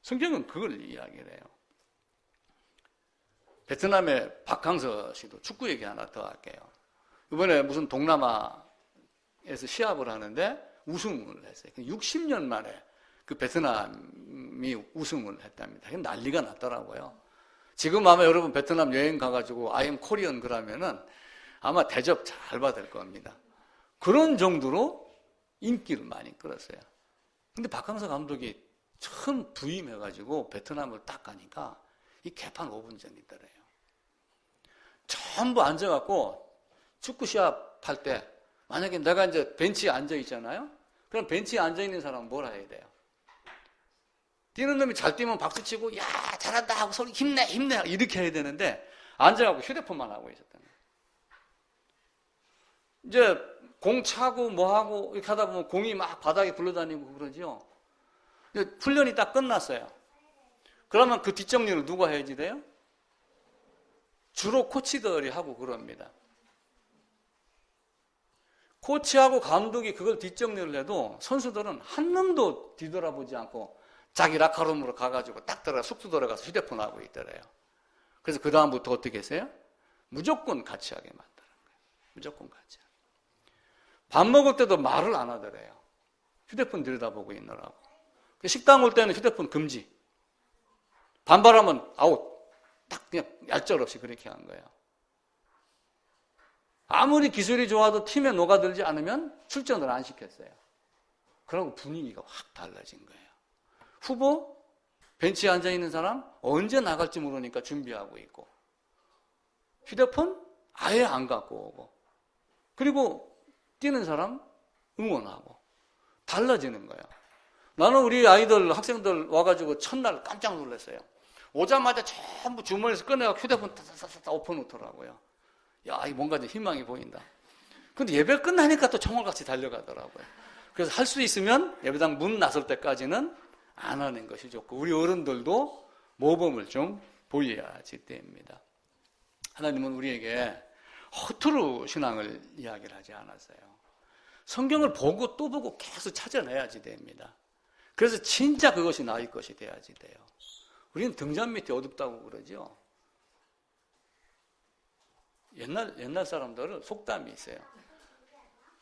성경은 그걸 이야기를 해요. 베트남의 박항서 씨도 축구 얘기 하나 더 할게요. 이번에 무슨 동남아에서 시합을 하는데 우승을 했어요. 60년 만에 그 베트남이 우승을 했답니다. 난리가 났더라고요. 지금 아마 여러분 베트남 여행 가가지고 I am Korean 그러면은 아마 대접 잘 받을 겁니다. 그런 정도로 인기를 많이 끌었어요. 근데 박항서 감독이 처음 부임해가지고 베트남을 딱 가니까 이 개판 5분 전이더래요. 전부 앉아갖고 축구 시합 할 때 만약에 내가 이제 벤치에 앉아 있잖아요. 그럼 벤치에 앉아 있는 사람은 뭘 해야 돼요? 뛰는 놈이 잘 뛰면 박수치고 야 잘한다 하고 소리 힘내 힘내 이렇게 해야 되는데 앉아갖고 휴대폰만 하고 있었던 거예요. 이제 공 차고 뭐하고 이렇게 하다 보면 공이 막 바닥에 굴러다니고 그러죠. 훈련이 딱 끝났어요. 그러면 그 뒷정리를 누가 해야지 돼요? 주로 코치들이 하고 그럽니다. 코치하고 감독이 그걸 뒷정리를 해도 선수들은 한 놈도 뒤돌아보지 않고 자기 라카룸으로 가가지고 딱 들어가 숙소 들어가서 휴대폰 하고 있더래요. 그래서 그 다음부터 어떻게 했어요? 무조건 같이 하게 만드는 거예요. 무조건 같이. 밥 먹을 때도 말을 안 하더래요. 휴대폰 들여다보고 있느라고. 식당 올 때는 휴대폰 금지. 반발하면 아웃. 딱 그냥 얄짤없이 그렇게 한 거예요. 아무리 기술이 좋아도 팀에 녹아들지 않으면 출전을 안 시켰어요. 그러고 분위기가 확 달라진 거예요. 후보, 벤치에 앉아있는 사람 언제 나갈지 모르니까 준비하고 있고 휴대폰 아예 안 갖고 오고 그리고 뛰는 사람 응원하고 달라지는 거예요. 나는 우리 아이들, 학생들 와가지고 첫날 깜짝 놀랐어요. 오자마자 전부 주머니에서 꺼내고 휴대폰 따따따따 엎어놓더라고요. 야, 이 뭔가 좀 희망이 보인다. 근데 예배 끝나니까 또 총알같이 달려가더라고요. 그래서 할 수 있으면 예배당 문 나설 때까지는 안 하는 것이 좋고 우리 어른들도 모범을 좀 보여야지 됩니다. 하나님은 우리에게 허투루 신앙을 이야기를 하지 않았어요. 성경을 보고 또 보고 계속 찾아내야지 됩니다. 그래서 진짜 그것이 나의 것이 돼야지 돼요. 우리는 등잔 밑이 어둡다고 그러죠. 옛날 사람들은 속담이 있어요.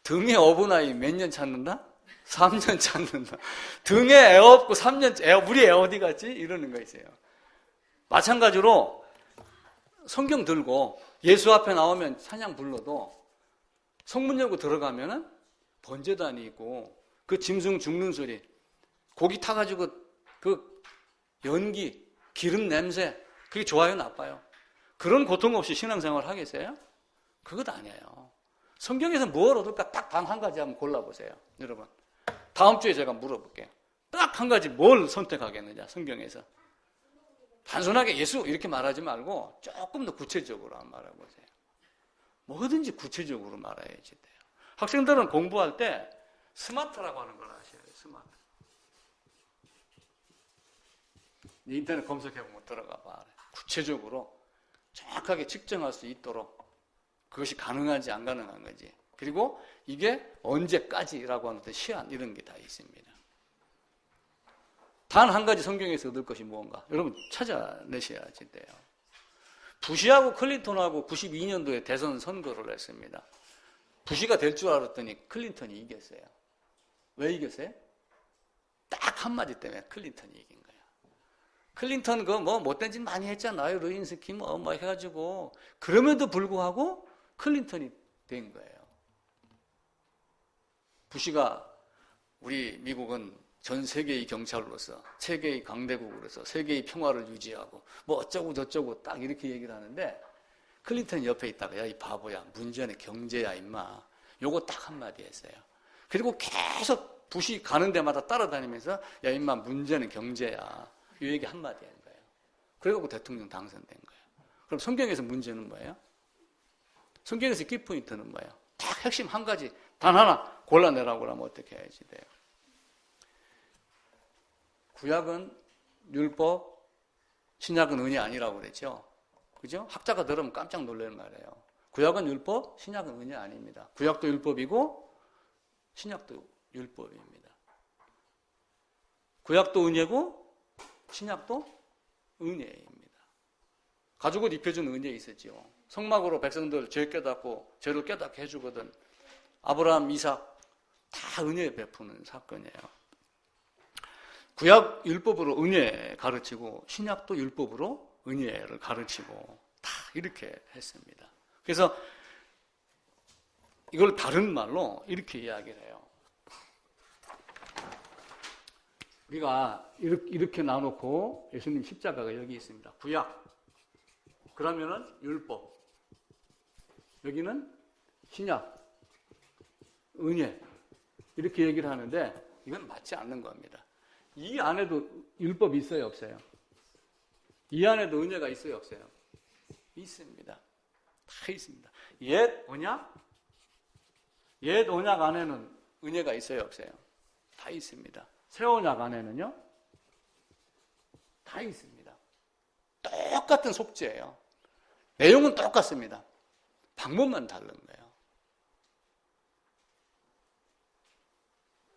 등에 업은 아이 몇 년 찾는다? 3년 찾는다. 등에 애 없고 3년, 우리 애 어디 갔지? 이러는 거 있어요. 마찬가지로 성경 들고 예수 앞에 나오면 찬양 불러도 성문 열고 들어가면은 번제단이 있고 그 짐승 죽는 소리, 고기 타가지고 그 연기, 기름 냄새, 그게 좋아요, 나빠요? 그런 고통 없이 신앙생활 하겠어요? 그것 아니에요. 성경에서 뭘 얻을까 딱 단 한 가지 한번 골라보세요. 여러분. 다음 주에 제가 물어볼게요. 딱 한 가지 뭘 선택하겠느냐, 성경에서. 단순하게 예수 이렇게 말하지 말고 조금 더 구체적으로 한번 말해보세요. 뭐든지 구체적으로 말해야지 돼요. 학생들은 공부할 때 스마트라고 하는 걸 아셔야 돼요. 스마트. 인터넷 검색해보면 들어가 봐. 구체적으로 정확하게 측정할 수 있도록 그것이 가능한지 안 가능한 건지 그리고 이게 언제까지라고 하는 어떤 시한 이런 게 다 있습니다. 단 한 가지 성경에서 얻을 것이 무언가 여러분 찾아내셔야지 돼요. 부시하고 클린턴하고 92년도에 대선 선거를 했습니다. 부시가 될 줄 알았더니 클린턴이 이겼어요. 왜 이겼어요? 딱 한마디 때문에 클린턴이 이긴 거예요. 클린턴 뭐 못된 짓 많이 했잖아요. 루인스키 뭐 해가지고 그럼에도 불구하고 클린턴이 된 거예요. 부시가 우리 미국은 전 세계의 경찰로서 세계의 강대국으로서 세계의 평화를 유지하고 뭐 어쩌고 저쩌고 딱 이렇게 얘기를 하는데 클린턴 옆에 있다가 야 이 바보야 문제는 경제야 임마 요거 딱 한마디 했어요. 그리고 계속 부시 가는 데마다 따라다니면서 야 임마 문제는 경제야 이 얘기 한마디 한 거예요. 그래갖고 대통령 당선된 거예요. 그럼 성경에서 문제는 뭐예요? 성경에서 키포인트는 뭐예요? 딱 핵심 한 가지 단 하나 골라내라고 하면 어떻게 해야지 돼요? 구약은 율법, 신약은 은혜 아니라고 그랬죠? 그죠? 학자가 들으면 깜짝 놀랄 말이에요. 구약은 율법, 신약은 은혜 아닙니다. 구약도 율법이고 신약도 율법입니다. 구약도 은혜고 신약도 은혜입니다. 가죽을 입혀준 은혜 있었지요. 성막으로 백성들 죄 깨닫고 죄를 깨닫게 해주거든. 아브라함, 이삭 다 은혜 베푸는 사건이에요. 구약 율법으로 은혜 가르치고 신약도 율법으로 은혜를 가르치고 다 이렇게 했습니다. 그래서 이걸 다른 말로 이렇게 이야기를 해요. 우리가 이렇게 나놓고 예수님 십자가가 여기 있습니다. 구약. 그러면은 율법. 여기는 신약. 은혜. 이렇게 얘기를 하는데 이건 맞지 않는 겁니다. 이 안에도 율법이 있어요, 없어요? 이 안에도 은혜가 있어요, 없어요? 있습니다. 다 있습니다. 옛 언약 안에는 은혜가 있어요, 없어요? 다 있습니다. 새 언약 안에는요? 다 있습니다. 똑같은 속죄예요. 내용은 똑같습니다. 방법만 다른 거예요.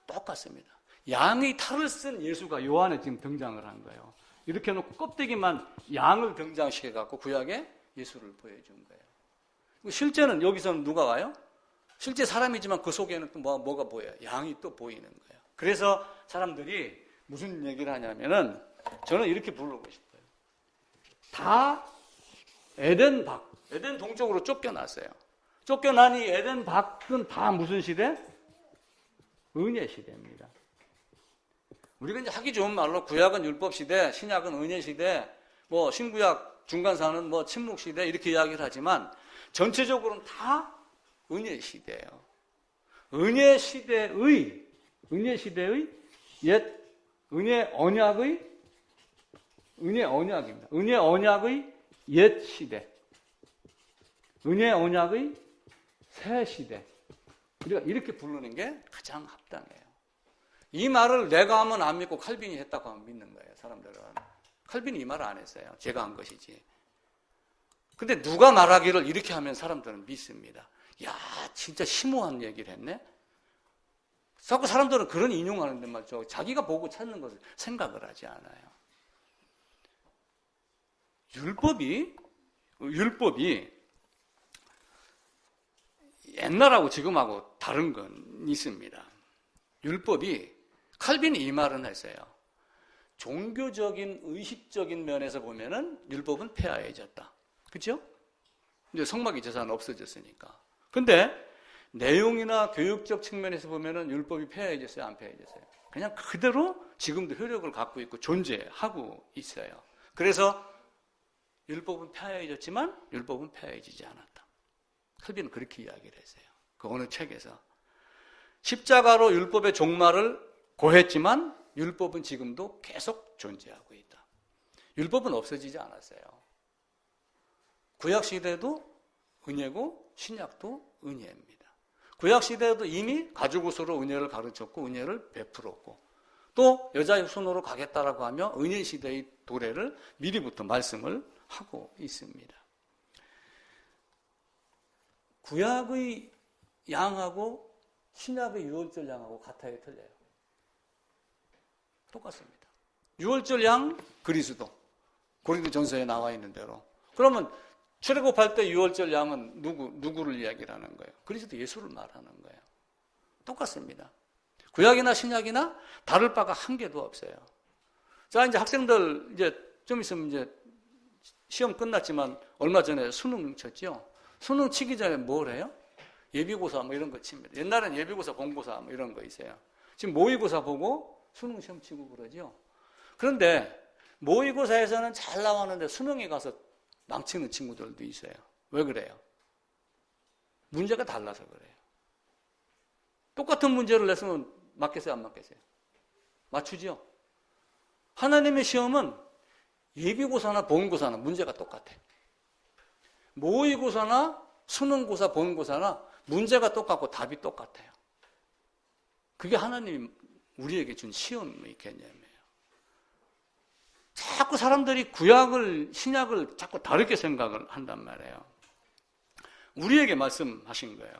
똑같습니다. 양의 탈을 쓴 예수가 요한에 지금 등장을 한 거예요. 이렇게 놓고 껍데기만 양을 등장시켜갖고 구약에 예수를 보여준 거예요. 실제는 여기서는 누가 와요? 실제 사람이지만 그 속에는 또 뭐가 보여요? 양이 또 보이는 거예요. 그래서 사람들이 무슨 얘기를 하냐면은 저는 이렇게 부르고 싶어요. 다 에덴 동쪽으로 쫓겨났어요. 쫓겨나니 에덴 밖은 다 무슨 시대? 은혜 시대입니다. 우리가 이제 하기 좋은 말로 구약은 율법 시대, 신약은 은혜 시대, 뭐 신구약 중간사는 뭐 침묵 시대 이렇게 이야기를 하지만 전체적으로는 다 은혜 시대예요. 은혜 시대의 옛 은혜 언약입니다. 은혜 언약의 옛 시대, 은혜 언약의 새 시대. 우리가 이렇게 부르는 게 가장 합당해요. 이 말을 내가 하면 안 믿고 칼빈이 했다고 하면 믿는 거예요, 사람들은. 칼빈이 이 말을 안 했어요. 제가 한 것이지. 근데 누가 말하기를 이렇게 하면 사람들은 믿습니다. 야, 진짜 심오한 얘기를 했네? 자꾸 사람들은 그런 인용하는데 말이죠. 자기가 보고 찾는 것을 생각을 하지 않아요. 율법이 옛날하고 지금하고 다른 건 있습니다. 율법이 칼빈이 이 말은 했어요. 종교적인 의식적인 면에서 보면은 율법은 폐하해졌다. 그렇죠? 이제 성막의 제사는 없어졌으니까. 근데 내용이나 교육적 측면에서 보면은 율법이 폐하해졌어요, 안 폐하해졌어요? 그냥 그대로 지금도 효력을 갖고 있고 존재하고 있어요. 그래서 율법은 폐하해졌지만 율법은 폐하해지지 않았다. 칼빈은 그렇게 이야기를 했어요. 그 어느 책에서. 십자가로 율법의 종말을 고했지만 율법은 지금도 계속 존재하고 있다. 율법은 없어지지 않았어요. 구약시대도 은혜고 신약도 은혜입니다. 구약시대에도 이미 가죽옷으로 은혜를 가르쳤고 은혜를 베풀었고 또 여자의 손으로 가겠다라고 하며 은혜시대의 도래를 미리부터 말씀을 하고 있습니다. 구약의 양하고 신약의 유월절 양하고 같아요, 틀려요? 똑같습니다. 유월절 양 그리스도. 고린도전서에 나와 있는 대로. 그러면 출애굽할 때 유월절 양은 누구를 이야기를 하는 거예요? 그리스도 예수를 말하는 거예요. 똑같습니다. 구약이나 신약이나 다를 바가 한 개도 없어요. 자, 이제 학생들 이제 좀 있으면 이제 시험 끝났지만 얼마 전에 수능 쳤죠? 수능 치기 전에 뭘 해요? 예비고사 뭐 이런 거 칩니다. 옛날엔 예비고사, 본고사 뭐 이런 거 있어요. 지금 모의고사 보고 수능 시험 치고 그러죠. 그런데 모의고사에서는 잘 나왔는데 수능에 가서 망치는 친구들도 있어요. 왜 그래요? 문제가 달라서 그래요. 똑같은 문제를 냈으면 맞겠어요, 안 맞겠어요? 맞추죠? 하나님의 시험은 예비고사나 본고사나 문제가 똑같아. 모의고사나 수능고사, 본고사나 문제가 똑같고 답이 똑같아요. 그게 하나님이 우리에게 준 시험의 개념이에요. 자꾸 사람들이 구약을, 신약을 자꾸 다르게 생각을 한단 말이에요. 우리에게 말씀하신 거예요.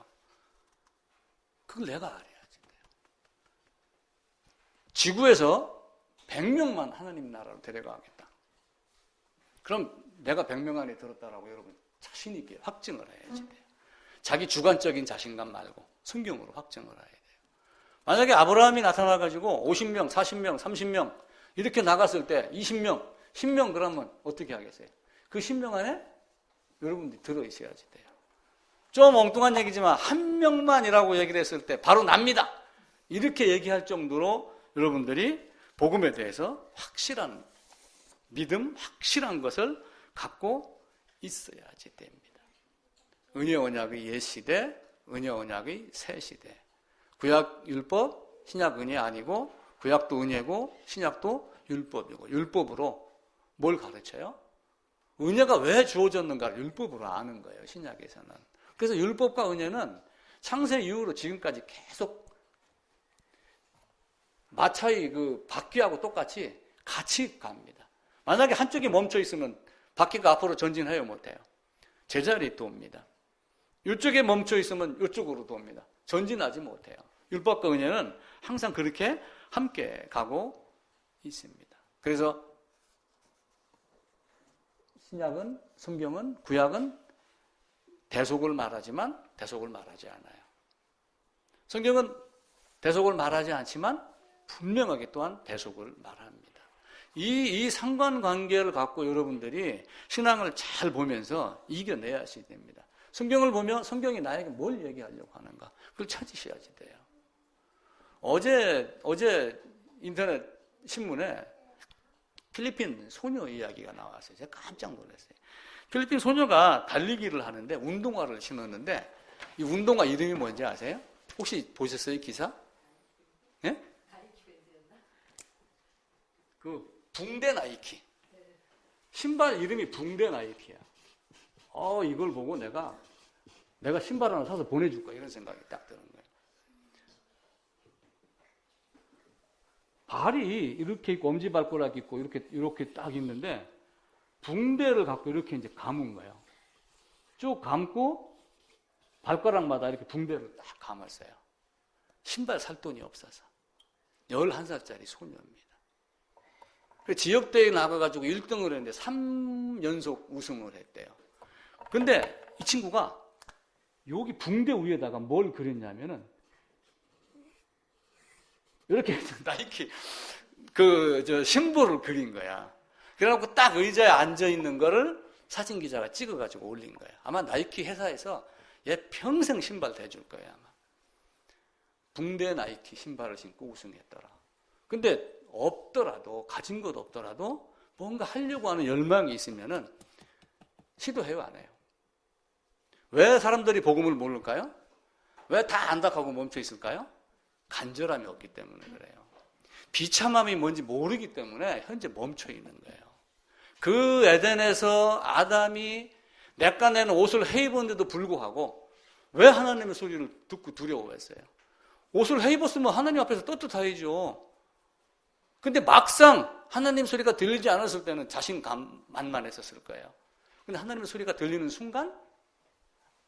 그걸 내가 알아야지. 지구에서 100명만 하나님 나라로 데려가겠다. 그럼 내가 100명 안에 들었다라고 여러분 자신 있게 확증을 해야지 돼요. 자기 주관적인 자신감 말고 성경으로 확증을 해야 돼요. 만약에 아브라함이 나타나가지고 50명, 40명, 30명 이렇게 나갔을 때 20명, 10명 그러면 어떻게 하겠어요? 그 10명 안에 여러분들이 들어있어야지 돼요. 좀 엉뚱한 얘기지만 한 명만이라고 얘기를 했을 때 바로 납니다. 이렇게 얘기할 정도로 여러분들이 복음에 대해서 확실한 믿음, 확실한 것을 갖고 있어야지 됩니다. 은혜 언약의 옛 시대, 은혜 언약의 새 시대. 구약 율법, 신약 은혜 아니고 구약도 은혜고 신약도 율법이고 율법으로 뭘 가르쳐요? 은혜가 왜 주어졌는가를 율법으로 아는 거예요. 신약에서는. 그래서 율법과 은혜는 창세 이후로 지금까지 계속 마차의 그 바퀴하고 똑같이 같이 갑니다. 만약에 한쪽이 멈춰 있으면 바퀴가 앞으로 전진해요, 못해요? 제자리에 돕니다. 이쪽에 멈춰 있으면 이쪽으로 돕니다. 전진하지 못해요. 율법과 은혜는 항상 그렇게 함께 가고 있습니다. 그래서 신약은, 성경은, 구약은 대속을 말하지만 대속을 말하지 않아요. 성경은 대속을 말하지 않지만 분명하게 또한 대속을 말합니다. 이 상관관계를 갖고 여러분들이 신앙을 잘 보면서 이겨내야 됩니다. 성경을 보면 성경이 나에게 뭘 얘기하려고 하는가 그걸 찾으셔야지 돼요. 어제 인터넷 신문에 필리핀 소녀 이야기가 나왔어요. 제가 깜짝 놀랐어요. 필리핀 소녀가 달리기를 하는데 운동화를 신었는데 이 운동화 이름이 뭔지 아세요? 혹시 보셨어요, 기사? 예? 그 붕대 나이키. 신발 이름이 붕대 나이키야. 이걸 보고 내가 신발 하나 사서 보내줄까 이런 생각이 딱 드는 거예요. 발이 이렇게 있고 엄지발가락 있고 이렇게 딱 있는데 붕대를 갖고 이렇게 이제 감은 거예요. 쭉 감고 발가락마다 이렇게 붕대를 딱 감았어요. 신발 살 돈이 없어서 11살짜리 소녀입니다. 지역대회에 나가가지고 1등을 했는데 3연속 우승을 했대요. 근데 이 친구가 여기 붕대 위에다가 뭘 그렸냐면은 이렇게 나이키 심볼을 그린 거야. 그래갖고 딱 의자에 앉아 있는 거를 사진 기자가 찍어가지고 올린 거야. 아마 나이키 회사에서 얘 평생 신발 대줄 거야 아마. 붕대 나이키 신발을 신고 우승했더라. 근데 없더라도 가진 것 없더라도 뭔가 하려고 하는 열망이 있으면은 시도해요 안 해요? 왜 사람들이 복음을 모를까요? 왜 다 안다하고 멈춰 있을까요? 간절함이 없기 때문에 그래요. 비참함이 뭔지 모르기 때문에 현재 멈춰 있는 거예요. 그 에덴에서 아담이 냇가내는 옷을 해입었는데도 불구하고 왜 하나님의 소리를 듣고 두려워했어요? 옷을 해입었으면 하나님 앞에서 떳떳하죠. 근데 막상 하나님 소리가 들리지 않았을 때는 자신만만했었을 거예요. 근데 하나님의 소리가 들리는 순간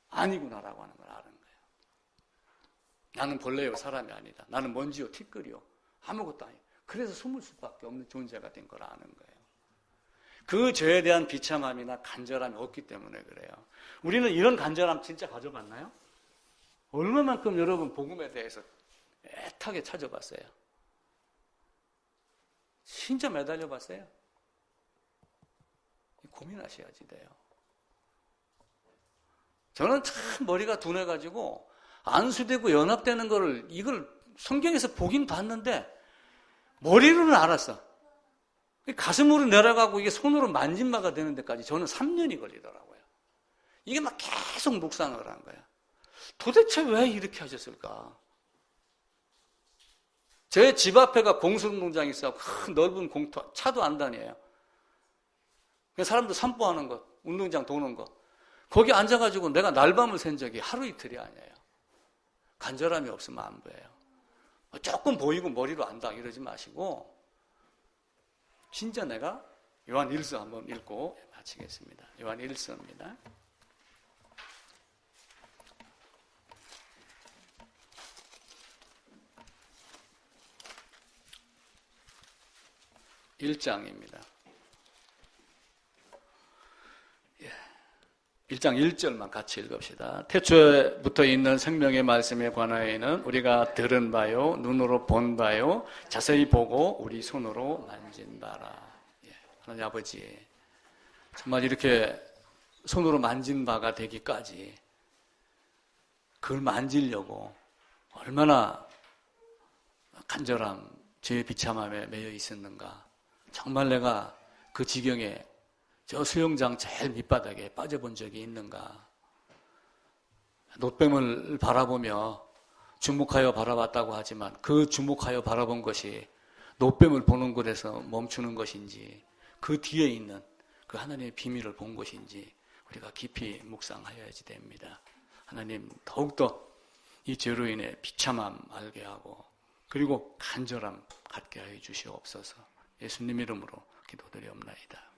아니구나라고 하는 걸 아는 거예요. 나는 벌레요 사람이 아니다. 나는 먼지요 티끌이요 아무것도 아니에요. 그래서 숨을 수밖에 없는 존재가 된 걸 아는 거예요. 그 죄에 대한 비참함이나 간절함이 없기 때문에 그래요. 우리는 이런 간절함 진짜 가져봤나요? 얼마만큼 여러분 복음에 대해서 애타게 찾아봤어요? 진짜 매달려 봤어요? 고민하셔야지 돼요. 저는 참 머리가 둔해가지고 안수되고 연합되는 이걸 성경에서 보긴 봤는데 머리로는 알았어. 가슴으로 내려가고 이게 손으로 만진바가 되는 데까지 저는 3년이 걸리더라고요. 이게 막 계속 묵상을 한 거야. 도대체 왜 이렇게 하셨을까? 제 집 앞에가 공수운동장이 있어 큰 넓은 공터, 차도 안 다녀요. 사람들 산보하는 거, 운동장 도는 거. 거기 앉아가지고 내가 날밤을 샌 적이 하루 이틀이 아니에요. 간절함이 없으면 안 보여요. 조금 보이고 머리로 안다 이러지 마시고 진짜 내가 요한 1서 한번 읽고 마치겠습니다. 요한 1서입니다. 1장입니다. 1장 1절만 같이 읽읍시다. 태초부터 있는 생명의 말씀에 관하여는 우리가 들은 바요, 눈으로 본 바요, 자세히 보고 우리 손으로 만진 바라. 하나님 아버지, 정말 이렇게 손으로 만진 바가 되기까지 그걸 만지려고 얼마나 간절함, 죄의 비참함에 매여 있었는가. 정말 내가 그 지경에 저 수영장 제일 밑바닥에 빠져본 적이 있는가. 놋뱀을 바라보며 주목하여 바라봤다고 하지만 그 주목하여 바라본 것이 놋뱀을 보는 곳에서 멈추는 것인지 그 뒤에 있는 그 하나님의 비밀을 본 것인지 우리가 깊이 묵상하여야지 됩니다. 하나님 더욱더 이 죄로 인해 비참함 알게 하고 그리고 간절함 갖게 하여 주시옵소서. 예수님 이름으로 기도드리옵나이다.